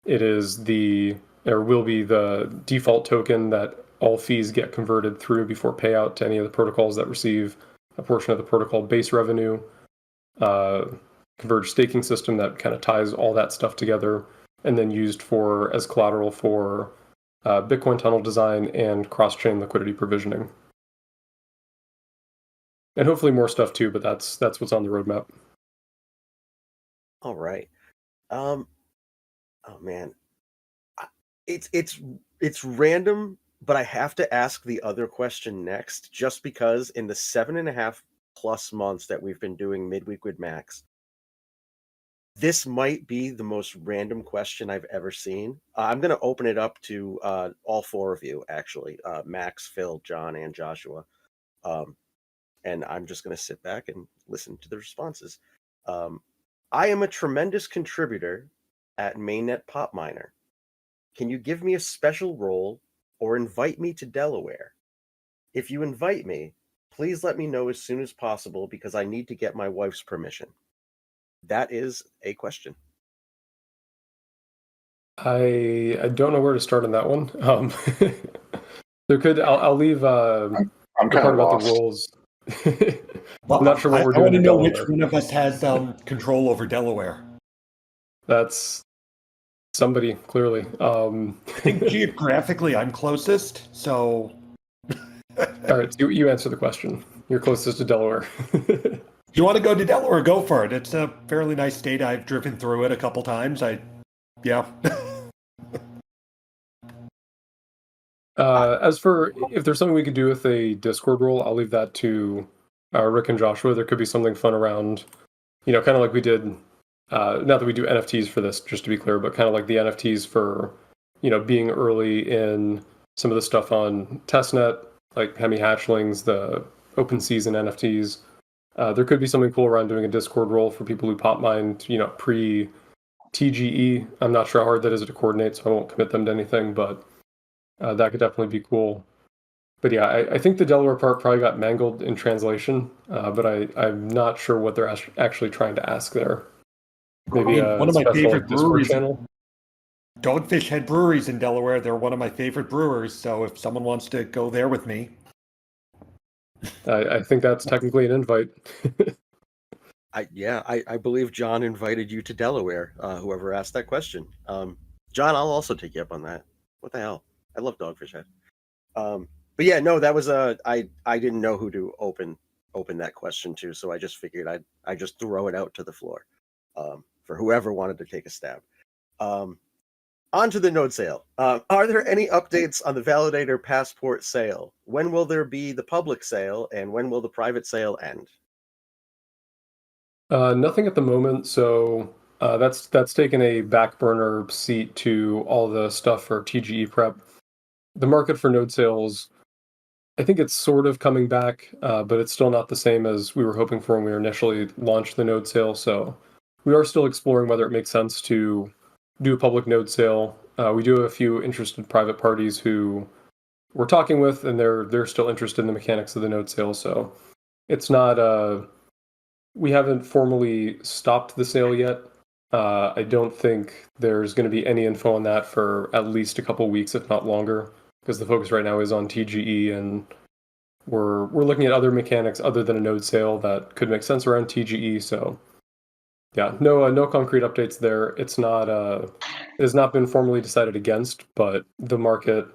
It is will be the default token that all fees get converted through before payout to any of the protocols that receive a portion of the protocol base revenue. Converged staking system that kind of ties all that stuff together, and then used as collateral for Bitcoin tunnel design and cross-chain liquidity provisioning. And hopefully more stuff too, but that's what's on the roadmap. All right. Oh man, it's random, but I have to ask the other question next, just because in the 7.5+ months that we've been doing Midweek with Max, This might be the most random question I've ever seen. I'm going to open it up to all four of you, actually, Max, Phil, John, and Joshua. And I'm just going to sit back and listen to the responses. I am a tremendous contributor at Mainnet Pop Miner. Can you give me a special role or invite me to Delaware? If you invite me, please let me know as soon as possible because I need to get my wife's permission. That is a question. I don't know where to start on that one. There could I'll leave I'm the kind part of about lost. the roles. Well, I'm not sure what we're I want doing to in know Delaware. which one of us has control over Delaware. That's somebody, clearly. I think geographically I'm closest, so... All right, you answer the question. You're closest to Delaware. You want to go to Delaware, go for it. It's a fairly nice state. I've driven through it a couple times. Yeah. As for if there's something we could do with a Discord role, I'll leave that to Rick and Joshua. There could be something fun around, kind of like we did. Not that we do NFTs for this, just to be clear, but kind of like the NFTs for, being early in some of the stuff on testnet, like Hemi hatchlings, the open season NFTs. There could be something cool around doing a Discord role for people who pop mined, pre TGE. I'm not sure how hard that is to coordinate, so I won't commit them to anything, but that could definitely be cool. But yeah, I think the Delaware part probably got mangled in translation, but I'm not sure what they're actually trying to ask there. Maybe one of my favorite breweries. Channel. Dogfish Head Breweries in Delaware. They're one of my favorite brewers. So if someone wants to go there with me, I think that's technically an invite. I believe John invited you to Delaware. Whoever asked that question, John, I'll also take you up on that. What the hell? I love Dogfish Head. But yeah, no, that was I didn't know who to open that question to, so I just figured I just throw it out to the floor for whoever wanted to take a stab. On to the node sale. Are there any updates on the validator passport sale? When will there be the public sale, and when will the private sale end? Nothing at the moment, so that's taken a back burner seat to all the stuff for TGE prep. The market for node sales, I think it's sort of coming back, but it's still not the same as we were hoping for when we initially launched the node sale. So we are still exploring whether it makes sense to do a public node sale. We do have a few interested private parties who we're talking with, and they're still interested in the mechanics of the node sale. So it's not we haven't formally stopped the sale yet. I don't think there's going to be any info on that for at least a couple weeks, if not longer, because the focus right now is on TGE, and we're looking at other mechanics other than a node sale that could make sense around TGE. So yeah, no concrete updates there. It's not it has not been formally decided against, but the market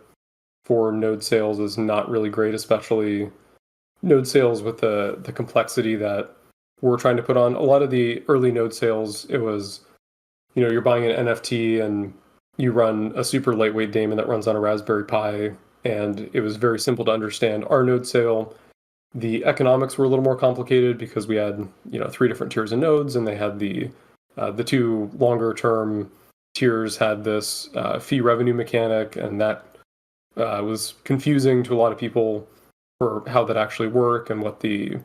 for node sales is not really great, especially node sales with the complexity that we're trying to put on. A lot of the early node sales, it was, you're buying an NFT and you run a super lightweight daemon that runs on a Raspberry Pi, and it was very simple to understand. Our node sale, the economics were a little more complicated because we had, 3 different tiers of nodes, and they had the 2 longer term tiers had this fee revenue mechanic, and that was confusing to a lot of people for how that actually worked and what the,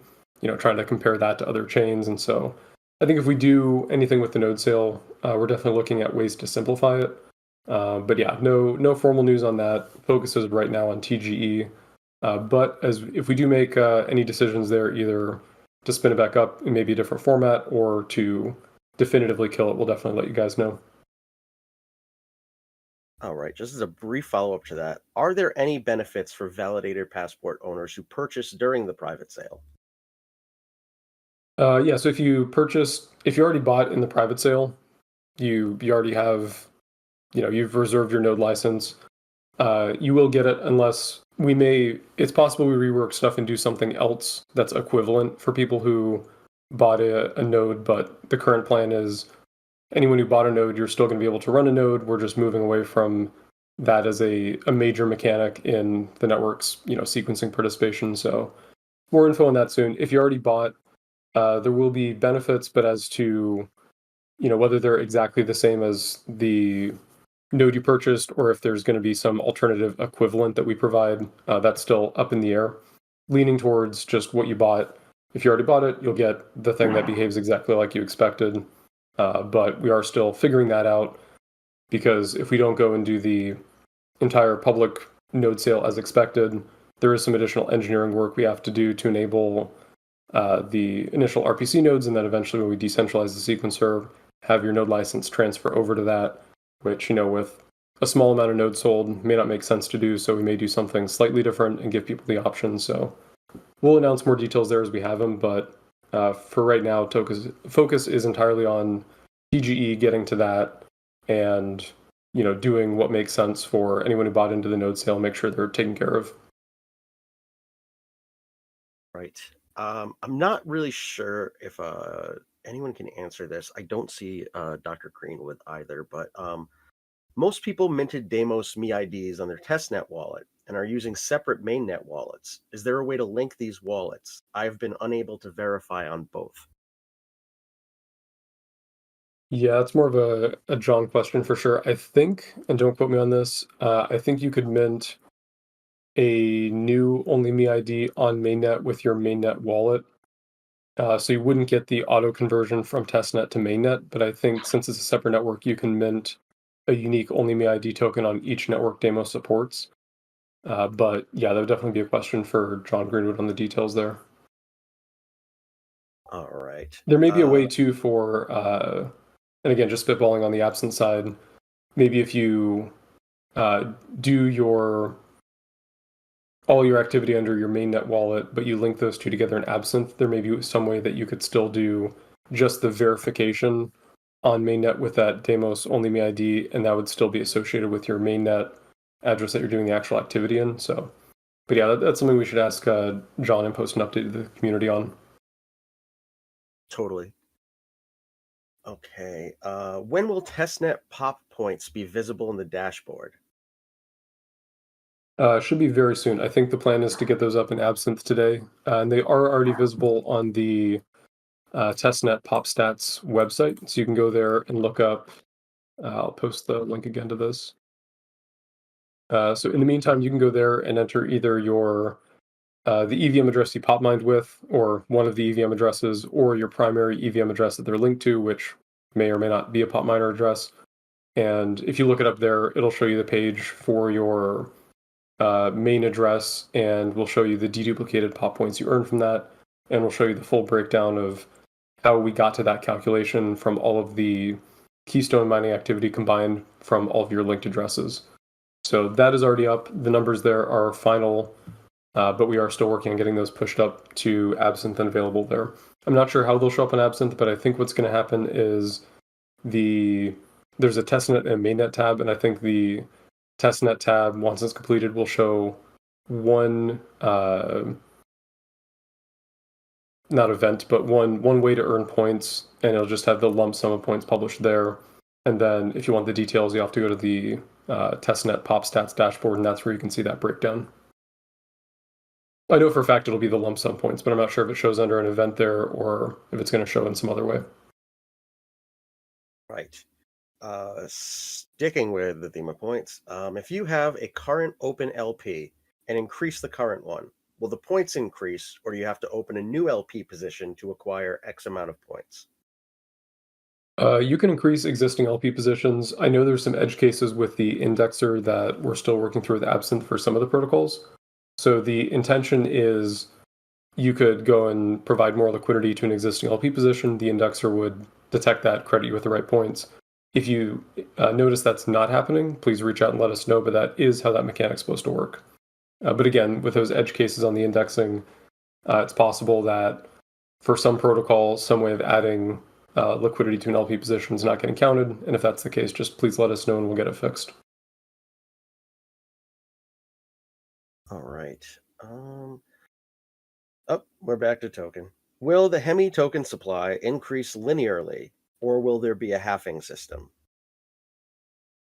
trying to compare that to other chains. And so I think if we do anything with the node sale, we're definitely looking at ways to simplify it. But yeah, no formal news on that. Focus is right now on TGE. But if we do make any decisions there, either to spin it back up in maybe a different format or to definitively kill it, we'll definitely let you guys know. All right, just as a brief follow-up to that, are there any benefits for validator passport owners who purchase during the private sale? Yeah, so if you already bought in the private sale, you already have, you've reserved your node license. You will get it unless it's possible we rework stuff and do something else that's equivalent for people who bought a node, but the current plan is anyone who bought a node, you're still going to be able to run a node. We're just moving away from that as a major mechanic in the network's, sequencing participation. So more info on that soon. If you already bought, there will be benefits, but as to, whether they're exactly the same as the node you purchased, or if there's going to be some alternative equivalent that we provide, that's still up in the air. Leaning towards just what you bought. If you already bought it, you'll get the thing that behaves exactly like you expected. But we are still figuring that out, because if we don't go and do the entire public node sale as expected, there is some additional engineering work we have to do to enable the initial RPC nodes, and then eventually when we decentralize the sequencer, have your node license transfer over to that, which, with a small amount of nodes sold may not make sense to do, so we may do something slightly different and give people the option. So we'll announce more details there as we have them, but for right now, focus is entirely on TGE, getting to that, and doing what makes sense for anyone who bought into the node sale, make sure they're taken care of. Right. I'm not really sure if anyone can answer this. I don't see Dr. Greenwood either, but most people minted Deimos MiIDs on their testnet wallet and are using separate mainnet wallets. Is there a way to link these wallets? I've been unable to verify on both. Yeah, it's more of a John question for sure. I think, and don't quote me on this, I think you could mint a new only MiID on mainnet with your mainnet wallet. So you wouldn't get the auto conversion from testnet to mainnet, but I think since it's a separate network, you can mint a unique only MiID token on each network Deimos supports. But yeah, that would definitely be a question for John Greenwood on the details there. All right. There may be a way too for, and again, just spitballing on the absent side, maybe if you do all your activity under your mainnet wallet, but you link those two together in Absinthe, there may be some way that you could still do just the verification on mainnet with that Deimos only MiID, and that would still be associated with your mainnet address that you're doing the actual activity in. So, but yeah, that's something we should ask John and post an update to the community on. Totally. Okay. When will testnet pop points be visible in the dashboard? Should be very soon. I think the plan is to get those up in Absinthe today, and they are already visible on the testnet pop stats website. So you can go there and look up. I'll post the link again to this. So in the meantime, you can go there and enter either your the EVM address you pop mined with, or one of the EVM addresses, or your primary EVM address that they're linked to, which may or may not be a pop miner address. And if you look it up there, it'll show you the page for your main address, and we'll show you the deduplicated pop points you earn from that, and we'll show you the full breakdown of how we got to that calculation from all of the Keystone mining activity combined from all of your linked addresses. So that is already up. The numbers there are final, but we are still working on getting those pushed up to Absinthe and available there. I'm not sure how they'll show up on Absinthe, but I think what's going to happen is there's a testnet and a mainnet tab, and I think the testnet tab, once it's completed, will show one not event, but one way to earn points, and it'll just have the lump sum of points published there. And then if you want the details, you have to go to the testnet pop stats dashboard, and that's where you can see that breakdown. I know for a fact it'll be the lump sum points, but I'm not sure if it shows under an event there or if it's going to show in some other way. Right. Sticking with the theme of points, if you have a current open LP and increase the current one, will the points increase, or do you have to open a new LP position to acquire X amount of points? You can increase existing LP positions. I know there's some edge cases with the indexer that we're still working through with Absinthe for some of the protocols. So the intention is you could go and provide more liquidity to an existing LP position. The indexer would detect that, credit you with the right points. If you notice that's not happening, please reach out and let us know, but that is how that mechanic's supposed to work. But again, with those edge cases on the indexing, it's possible that for some protocol, some way of adding liquidity to an LP position is not getting counted, and if that's the case, just please let us know and we'll get it fixed. All right. We're back to token. Will the Hemi token supply increase linearly, or will there be a halving system?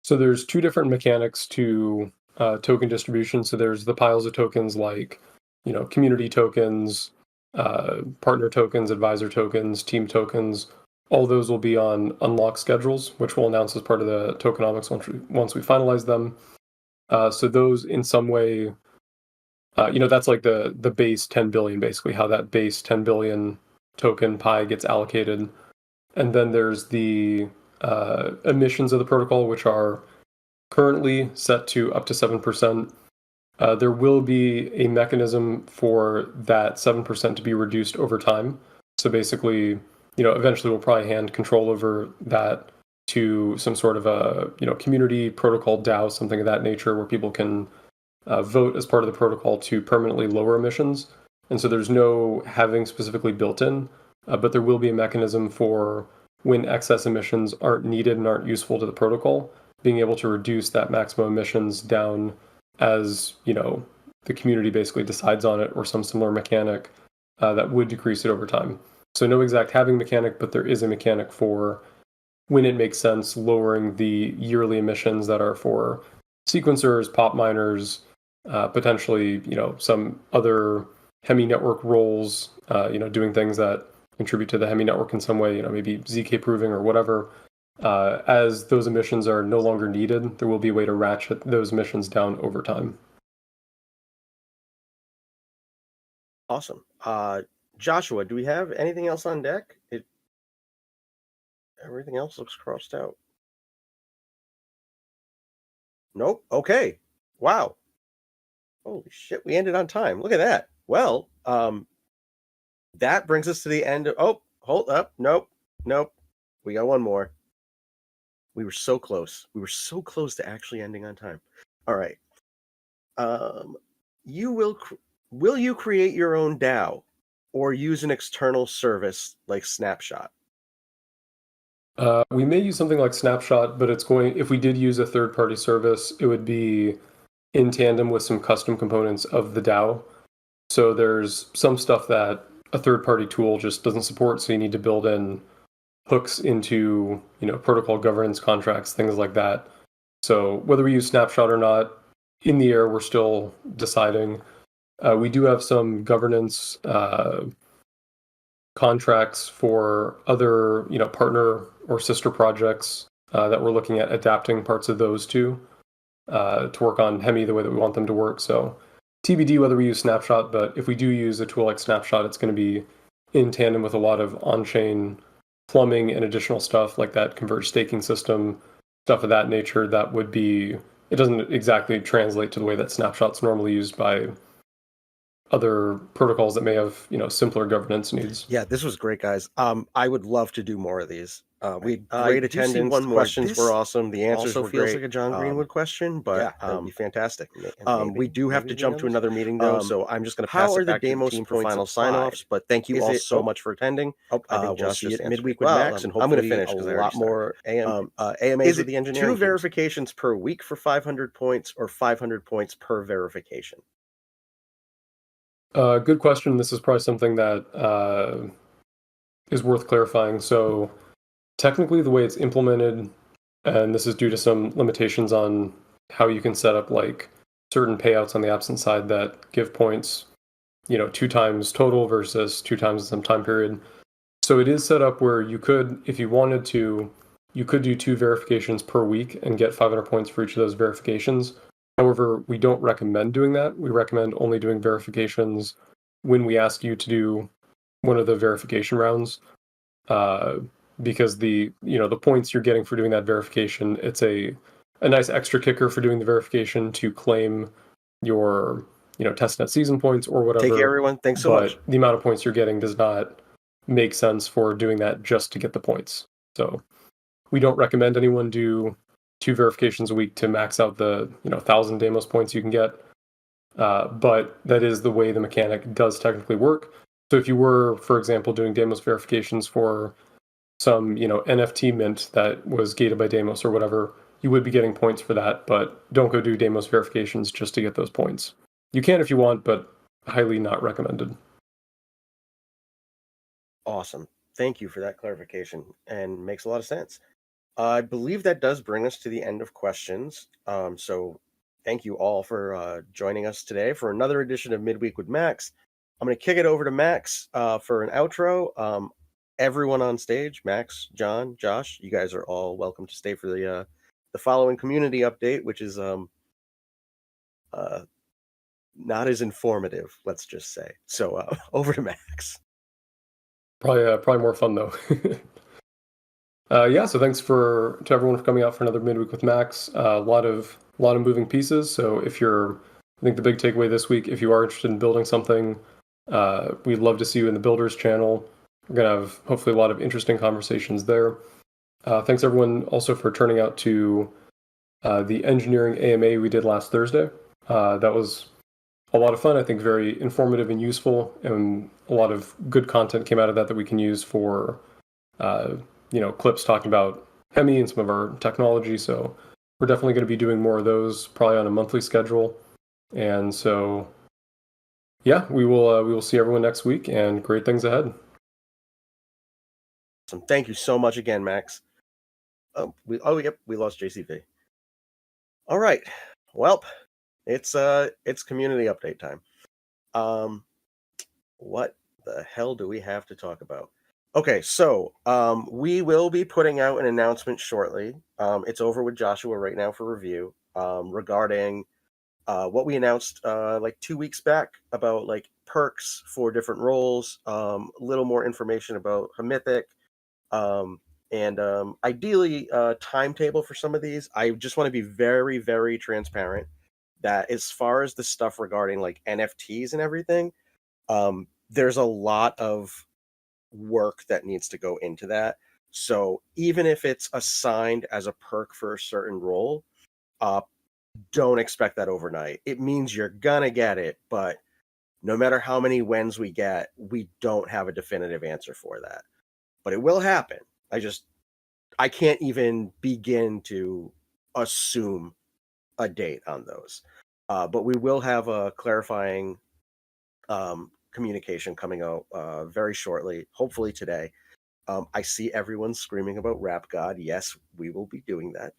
So there's two different mechanics to token distribution. So there's the piles of tokens like, community tokens, partner tokens, advisor tokens, team tokens, all those will be on unlock schedules, which we'll announce as part of the tokenomics once we finalize them. So those in some way, that's like the base 10 billion, basically, how that base 10 billion token pie gets allocated. And then there's the emissions of the protocol, which are currently set to up to 7%. There will be a mechanism for that 7% to be reduced over time. So basically, eventually we'll probably hand control over that to some sort of a, community protocol DAO, something of that nature, where people can vote as part of the protocol to permanently lower emissions. And so there's no halving specifically built in, but there will be a mechanism for when excess emissions aren't needed and aren't useful to the protocol, being able to reduce that maximum emissions down as, the community basically decides on it, or some similar mechanic that would decrease it over time. So no exact halving mechanic, but there is a mechanic for when it makes sense, lowering the yearly emissions that are for sequencers, pop miners, potentially, some other Hemi network roles, doing things that contribute to the Hemi network in some way, maybe ZK proving or whatever. As those emissions are no longer needed, there will be a way to ratchet those emissions down over time. Awesome. Joshua, do we have anything else on deck? Everything else looks crossed out. Nope. Okay. Wow. Holy shit, we ended on time. Look at that. Well, that brings us to the end of... Oh, hold up. Nope. We got one more. We were so close. We were so close to actually ending on time. All right. Will you create your own DAO or use an external service like Snapshot? We may use something like Snapshot, but if we did use a third-party service, it would be in tandem with some custom components of the DAO. So there's some stuff that a third-party tool just doesn't support, so you need to build in hooks into, protocol governance contracts, things like that. So whether we use Snapshot or not, in the air, we're still deciding. We do have some governance contracts for other, partner or sister projects that we're looking at adapting parts of those to work on Hemi the way that we want them to work. So TBD whether we use Snapshot, but if we do use a tool like Snapshot, it's going to be in tandem with a lot of on-chain plumbing and additional stuff like that converged staking system, stuff of that nature. That would be, it doesn't exactly translate to the way that Snapshot's normally used by other protocols that may have, simpler governance needs. Yeah, this was great, guys. I would love to do more of these. We had great attendance. Questions were awesome. The answers were great. Feels like a John Greenwood question, but yeah, that would be fantastic. We do have to jump to another meeting though, so I'm just going to pass it back to the team for final sign-offs. But thank you all so much for attending. I think we'll see you at Midweek with Max, and hopefully I'm going to finish a lot more AMAs with the engineering. 2 verifications per week for 500 points, or 500 points per verification? Good question. This is probably something that is worth clarifying. So technically the way it's implemented, and this is due to some limitations on how you can set up like certain payouts on the absent side that give points, 2 times total versus 2 times in some time period. So it is set up where you could, if you wanted to, you could do 2 verifications per week and get 500 points for each of those verifications. However, we don't recommend doing that. We recommend only doing verifications when we ask you to do one of the verification rounds, because the points you're getting for doing that verification, it's a nice extra kicker for doing the verification to claim your testnet season points or whatever. Take care, everyone. Thanks so much. The amount of points you're getting does not make sense for doing that just to get the points. So we don't recommend anyone do 2 verifications a week to max out the 1,000 Deimos points you can get. But that is the way the mechanic does technically work. So if you were, for example, doing Deimos verifications for some NFT mint that was gated by Deimos or whatever, you would be getting points for that. But don't go do Deimos verifications just to get those points. You can if you want, but highly not recommended. Awesome. Thank you for that clarification, and makes a lot of sense. I believe that does bring us to the end of questions. So thank you all for joining us today for another edition of Midweek with Max. I'm going to kick it over to Max for an outro. everyone on stage, Max, John, Josh, you guys are all welcome to stay for the following community update, which is not as informative, let's just say. So over to Max. Probably more fun though. So thanks to everyone for coming out for another midweek with Max. A lot of moving pieces. So I think the big takeaway this week, if you are interested in building something, we'd love to see you in the builders channel. We're gonna have hopefully a lot of interesting conversations there. Thanks everyone also for turning out to the engineering AMA we did last Thursday. That was a lot of fun. I think very informative and useful, and a lot of good content came out of that we can use for clips talking about Hemi and some of our technology. So we're definitely going to be doing more of those, probably on a monthly schedule. And so, yeah, we will see everyone next week, and great things ahead. Awesome. Thank you so much again, Max. We lost JCV. All right. Well, it's community update time. What the hell do we have to talk about? Okay, so we will be putting out an announcement shortly. It's over with Joshua right now for review regarding what we announced like 2 weeks back about like perks for different roles, a little more information about Mythic, and ideally a timetable for some of these. I just want to be very, very transparent that as far as the stuff regarding like NFTs and everything, there's a lot of work that needs to go into that. So even if it's assigned as a perk for a certain role, don't expect that overnight. It means you're gonna get it, but no matter how many wins we get, we don't have a definitive answer for that. But it will happen. I can't even begin to assume a date on those. But we will have a clarifying communication coming out very shortly, hopefully today. I see everyone screaming about Rap God. Yes, we will be doing that.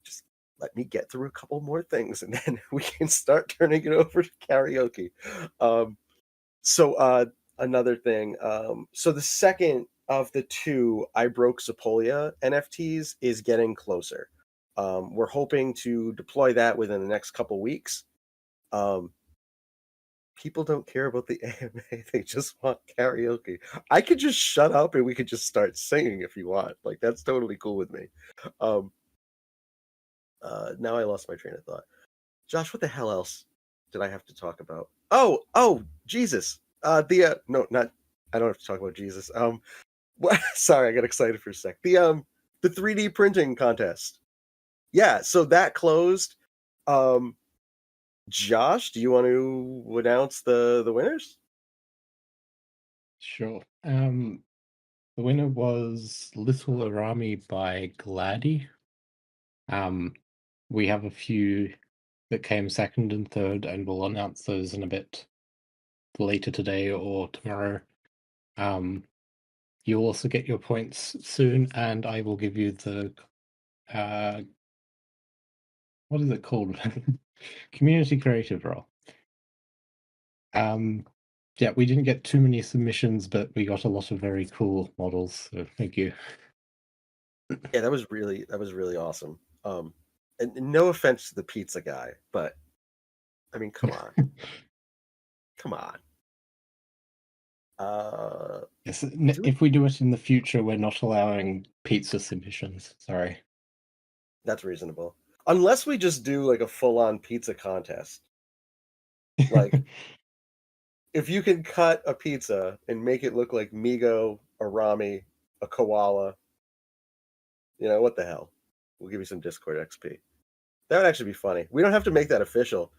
Just let me get through a couple more things, and then we can start turning it over to karaoke. So another thing. So the second of the two I Broke Sepolia NFTs is getting closer. We're hoping to deploy that within the next couple weeks. People don't care about the AMA. They just want karaoke. I could just shut up and we could just start singing if you want. Like, that's totally cool with me. Now I lost my train of thought. Josh, what the hell else did I have to talk about? Oh, Jesus. I don't have to talk about Jesus. Sorry, I got excited for a sec. The 3D printing contest. Yeah, so that closed. Josh, do you want to announce the winners? Sure. The winner was Little Arami by Gladdy. We have a few that came second and third, and we'll announce those in a bit later today or tomorrow. You'll also get your points soon, and I will give you the what is it called? Community creative role. Yeah, we didn't get too many submissions, but we got a lot of very cool models. So thank you. Yeah, that was really awesome. And no offense to the pizza guy, but I mean, come on, come on. Yes, if we do it in the future, we're not allowing pizza submissions. Sorry. That's reasonable. Unless we just do like a full-on pizza contest. Like, if you can cut a pizza and make it look like Migo, Arami, a koala, what the hell? We'll give you some Discord XP. That would actually be funny. We don't have to make that official,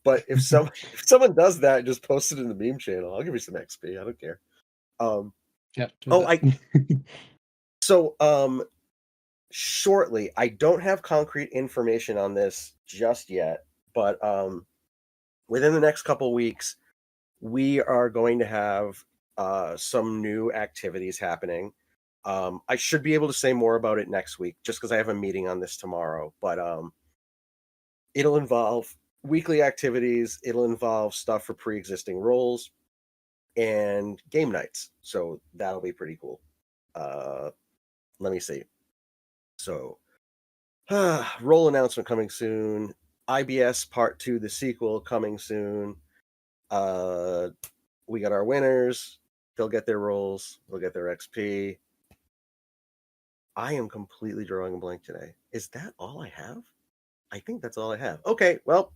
but if someone does that and just post it in the meme channel, I'll give you some XP. I don't care. Shortly, I don't have concrete information on this just yet, but within the next couple weeks, we are going to have some new activities happening. I should be able to say more about it next week, just because I have a meeting on this tomorrow. But it'll involve weekly activities. It'll involve stuff for pre-existing roles and game nights. So that'll be pretty cool. Let me see. So, roll announcement coming soon. IBS Part 2, the sequel, coming soon. We got our winners. They'll get their rolls. They'll get their XP. I am completely drawing a blank today. Is that all I have? I think that's all I have. Okay, well.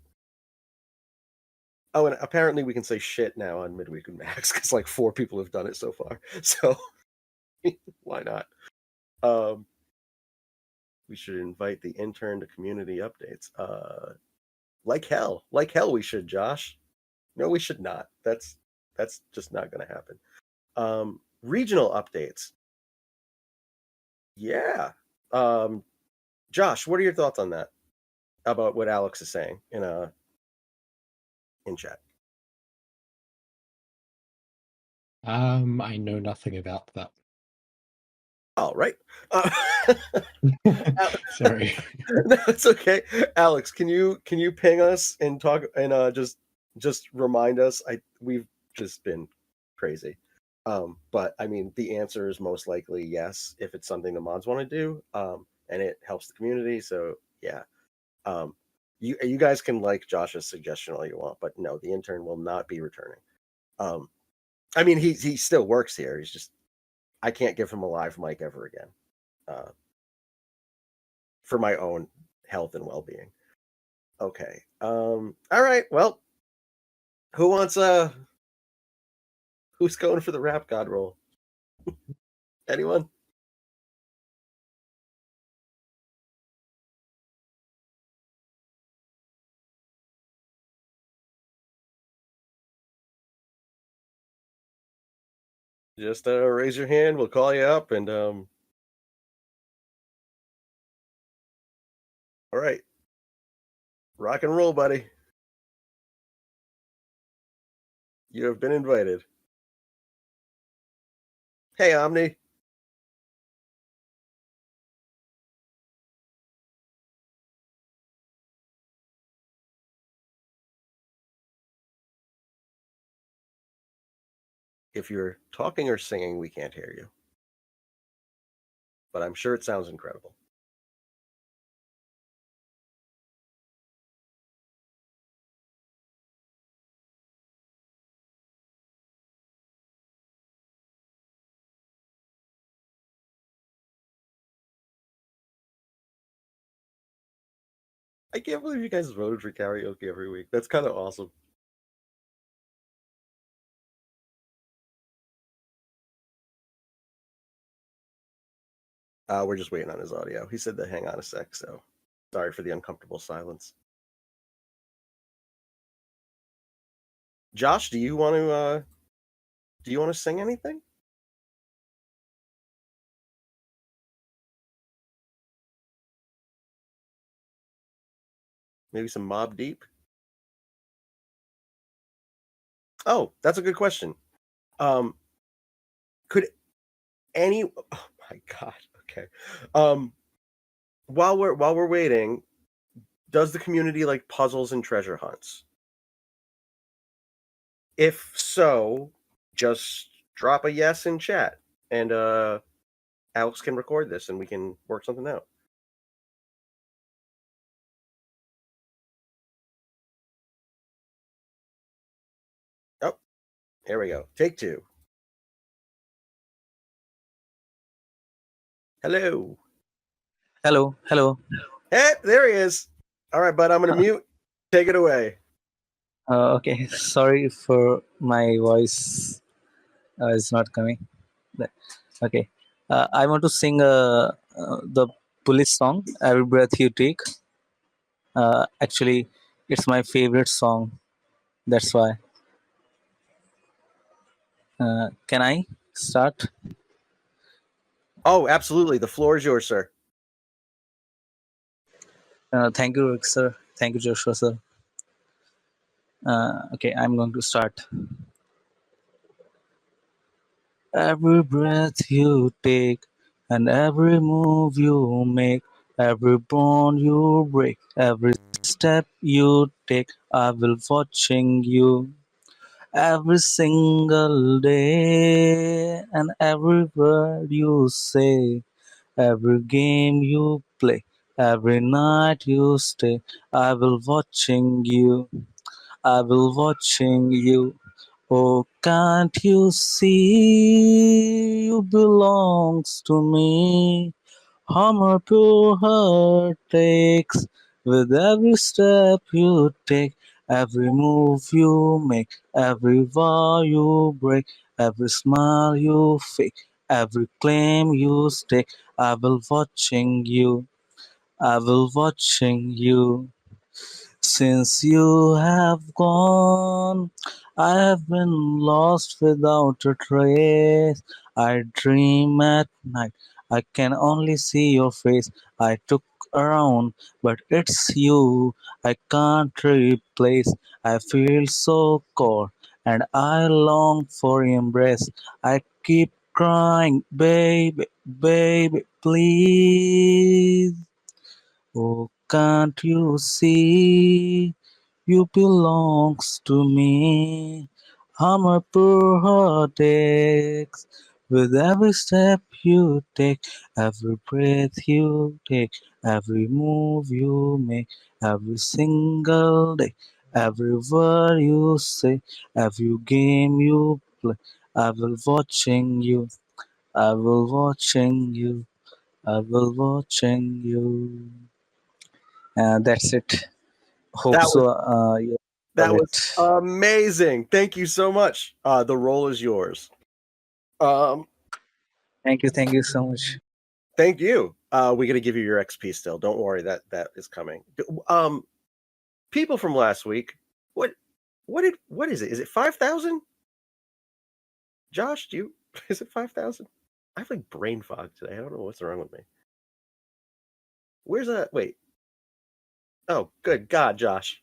Oh, and apparently we can say shit now on Midweek with Max because like 4 people have done it so far. So why not? We should invite the intern to community updates. Like hell we should, Josh. No, we should not. That's just not going to happen. Regional updates. Yeah. Josh, what are your thoughts on that? About what Alex is saying in chat? I know nothing about that. All right. Sorry. No, it's okay. Alex, can you ping us and talk and just remind us? We've just been crazy. But I mean, the answer is most likely yes if it's something the mods want to do, and it helps the community. So yeah, you guys can like Josh's suggestion all you want, but no, the intern will not be returning. I mean, he still works here. He's just I can't give him a live mic ever again, for my own health and well-being. Okay. All right. Well, who's going for the rap god roll? Anyone? Just raise your hand. We'll call you up and all right. Rock and roll, buddy. You have been invited. Hey, Omni. If you're talking or singing, we can't hear you. But I'm sure it sounds incredible. I can't believe you guys voted for karaoke every week. That's kind of awesome. We're just waiting on his audio. He said to hang on a sec, so sorry for the uncomfortable silence. Josh, do you want to sing anything? Maybe some Mobb Deep? Oh, that's a good question. Could any? Oh my god. Okay. While we're waiting, does the community like puzzles and treasure hunts? If so, just drop a yes in chat, and Alex can record this, and we can work something out. Oh, here we go. Take 2. Hello. Hello. Hey, there he is. All right, bud, I'm going to mute. Take it away. Okay, sorry for my voice is not coming. Okay, I want to sing the police song, Every Breath You Take. Actually, it's my favorite song. That's why. Can I start? Oh, absolutely. The floor is yours, sir. Thank you, Rick, sir. Thank you, Joshua, sir. Okay, I'm going to start. Every breath you take and every move you make, every bond you break, every step you take, I will watching you. every single day, and every word you say, every game you play, every night you stay. I will watching you. I will watching you. Oh, can't you see you belongs to me? How my pure heart takes with every step you take, every move you make, every vow you break, every smile you fake, every claim you stake. I will watching you. I will watching you. Since you have gone, I have been lost without a trace. I dream at night, I can only see your face. I took around, but it's you I can't replace. I feel so cold, and I long for embrace. I keep crying, baby, baby, please. Oh, can't you see you belongs to me? How my poor heart aches with every step you take, every breath you take, every move you make, every single day, every word you say, every game you play. I will watching you. I will watching you. I will watching you. That's it. Hope That was so. You that love was it. amazing. Thank you so much. The role is yours. Thank you. Thank you so much. Thank you. We're gonna give you your XP still. Don't worry, that is coming. People from last week. What is it? Is it 5,000? Josh, is it 5,000? I have like brain fog today. I don't know what's wrong with me. Where's that? Wait. Oh, good God, Josh.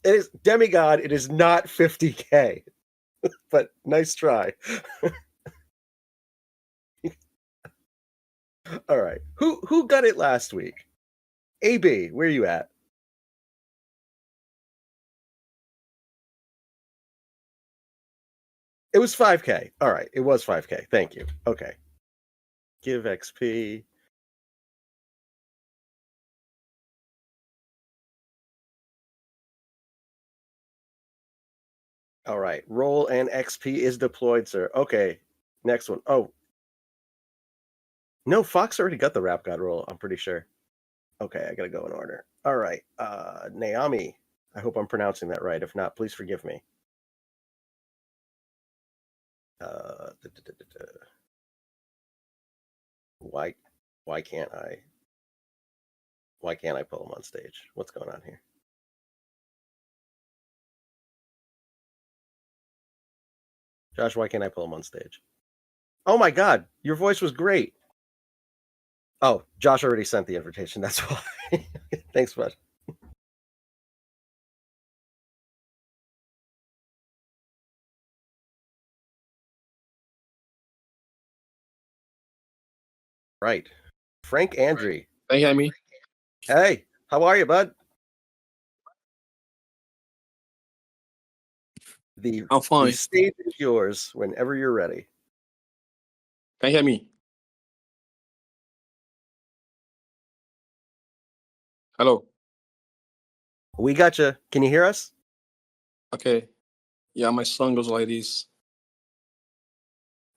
It is demigod. It is not 50K, but nice try. All right. Who got it last week? AB, where are you at? It was 5K. All right. It was 5K. Thank you. Okay. Give XP. All right. Roll and XP is deployed, sir. Okay. Next one. Oh. No, Fox already got the Rap God roll, I'm pretty sure. Okay, I gotta go in order. All right. Naomi. I hope I'm pronouncing that right. If not, please forgive me. Why can't I pull him on stage? What's going on here? Josh, why can't I pull him on stage? Oh my God, your voice was great. Oh, Josh already sent the invitation. That's why. Thanks, bud. Right. Frank Andre. Can you hear me? Hey, how are you, bud? I'm fine. The stage is yours whenever you're ready. Can you hear me? Hello. We got you. Can you hear us? Okay. Yeah, my song goes like this.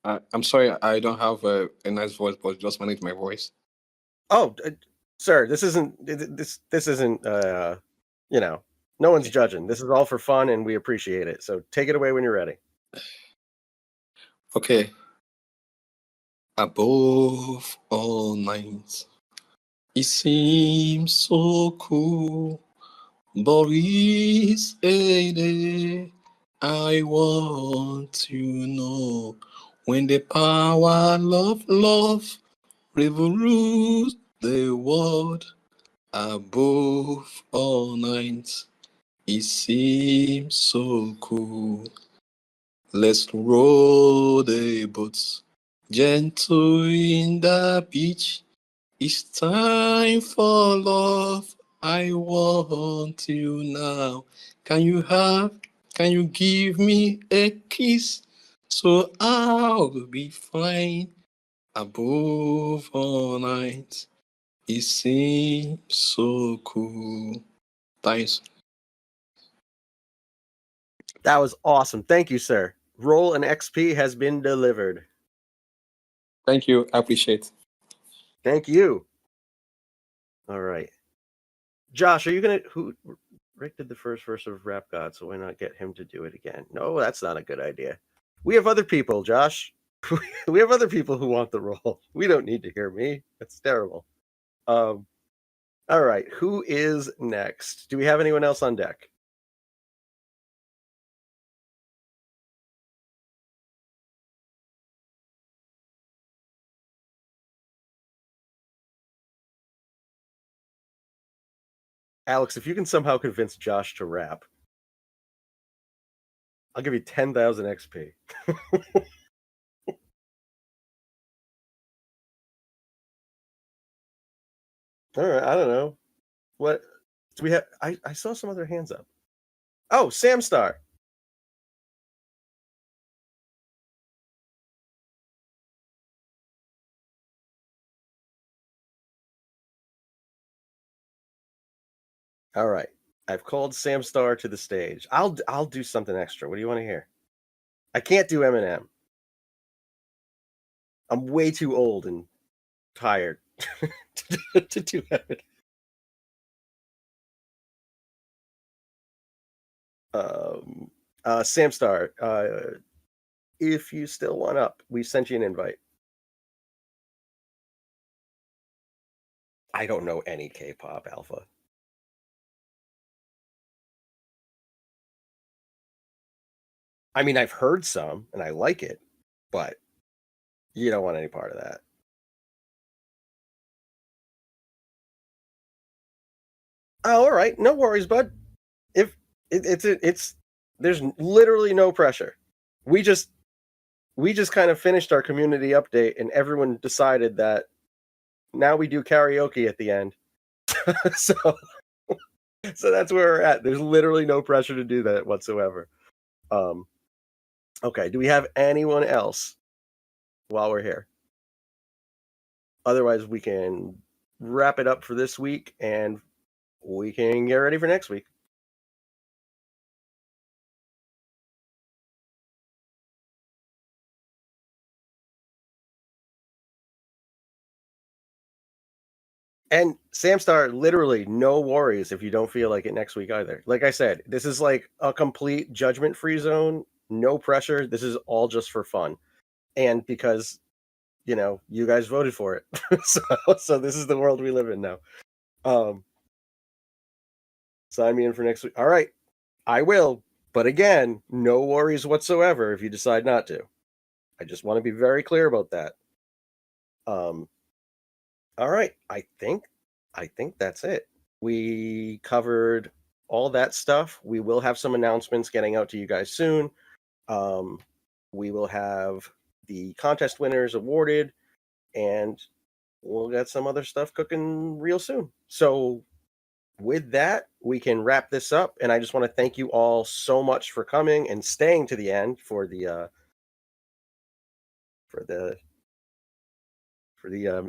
I'm sorry, I don't have a nice voice, but just manage my voice. Oh, sir, this isn't. No one's judging. This is all for fun, and we appreciate it. So take it away when you're ready. Okay. Above all nights, it seems so cool, but it's a day I want to know when the power of love revolutes the world. Above all nights, it seems so cool. Let's roll the boats gentle in the beach. It's time for love I want you now. Can you give me a kiss so I'll be fine above all night? It seems so cool. Thanks. That was awesome. Thank you, sir. Roll and XP has been delivered. Thank you. I appreciate it. Thank you. All right. Josh, are you going to... Rick did the first verse of Rap God, so why not get him to do it again? No, that's not a good idea. We have other people, Josh. We have other people who want the role. We don't need to hear me. That's terrible. All right. Who is next? Do we have anyone else on deck? Alex, if you can somehow convince Josh to rap, I'll give you 10,000 XP. All right, I don't know. What do we have? I saw some other hands up. Oh, Samstar. All right. I've called Samstar to the stage. I'll do something extra. What do you want to hear? I can't do Eminem. I'm way too old and tired to do Eminem. Samstar, if you still want up, we sent you an invite. I don't know any K-pop, Alpha. I mean, I've heard some and I like it, but you don't want any part of that. Oh, all right. No worries, bud. If it's there's literally no pressure. We just kind of finished our community update and everyone decided that now we do karaoke at the end. so that's where we're at. There's literally no pressure to do that whatsoever. Okay, do we have anyone else while we're here? Otherwise, we can wrap it up for this week and we can get ready for next week. And Samstar, literally no worries if you don't feel like it next week either. Like I said, this is like a complete judgment-free zone, no pressure. This is all just for fun. And because, you guys voted for it. so this is the world we live in now. Sign me in for next week. All right, I will. But again, no worries whatsoever if you decide not to. I just want to be very clear about that. All right, I think that's it. We covered all that stuff. We will have some announcements getting out to you guys soon. We will have the contest winners awarded, and we'll get some other stuff cooking real soon. So with that, we can wrap this up. And I just want to thank you all so much for coming and staying to the end for the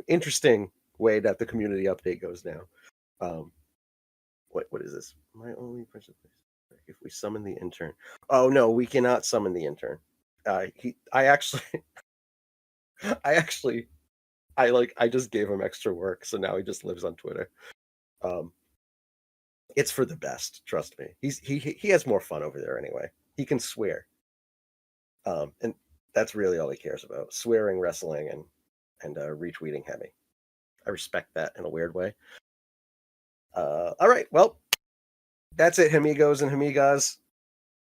interesting way that the community update goes now. What is this? My only person. If we summon the intern. Oh no, we cannot summon the intern. I just gave him extra work, so now he just lives on Twitter. It's for the best, trust me. He has more fun over there anyway. He can swear. And that's really all he cares about. Swearing, wrestling, and retweeting Hemi. I respect that in a weird way. All right, well, that's it, amigos and amigas.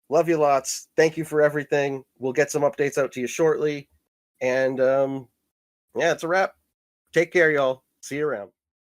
Love you lots. Thank you for everything. We'll get some updates out to you shortly. And yeah, it's a wrap. Take care, y'all. See you around.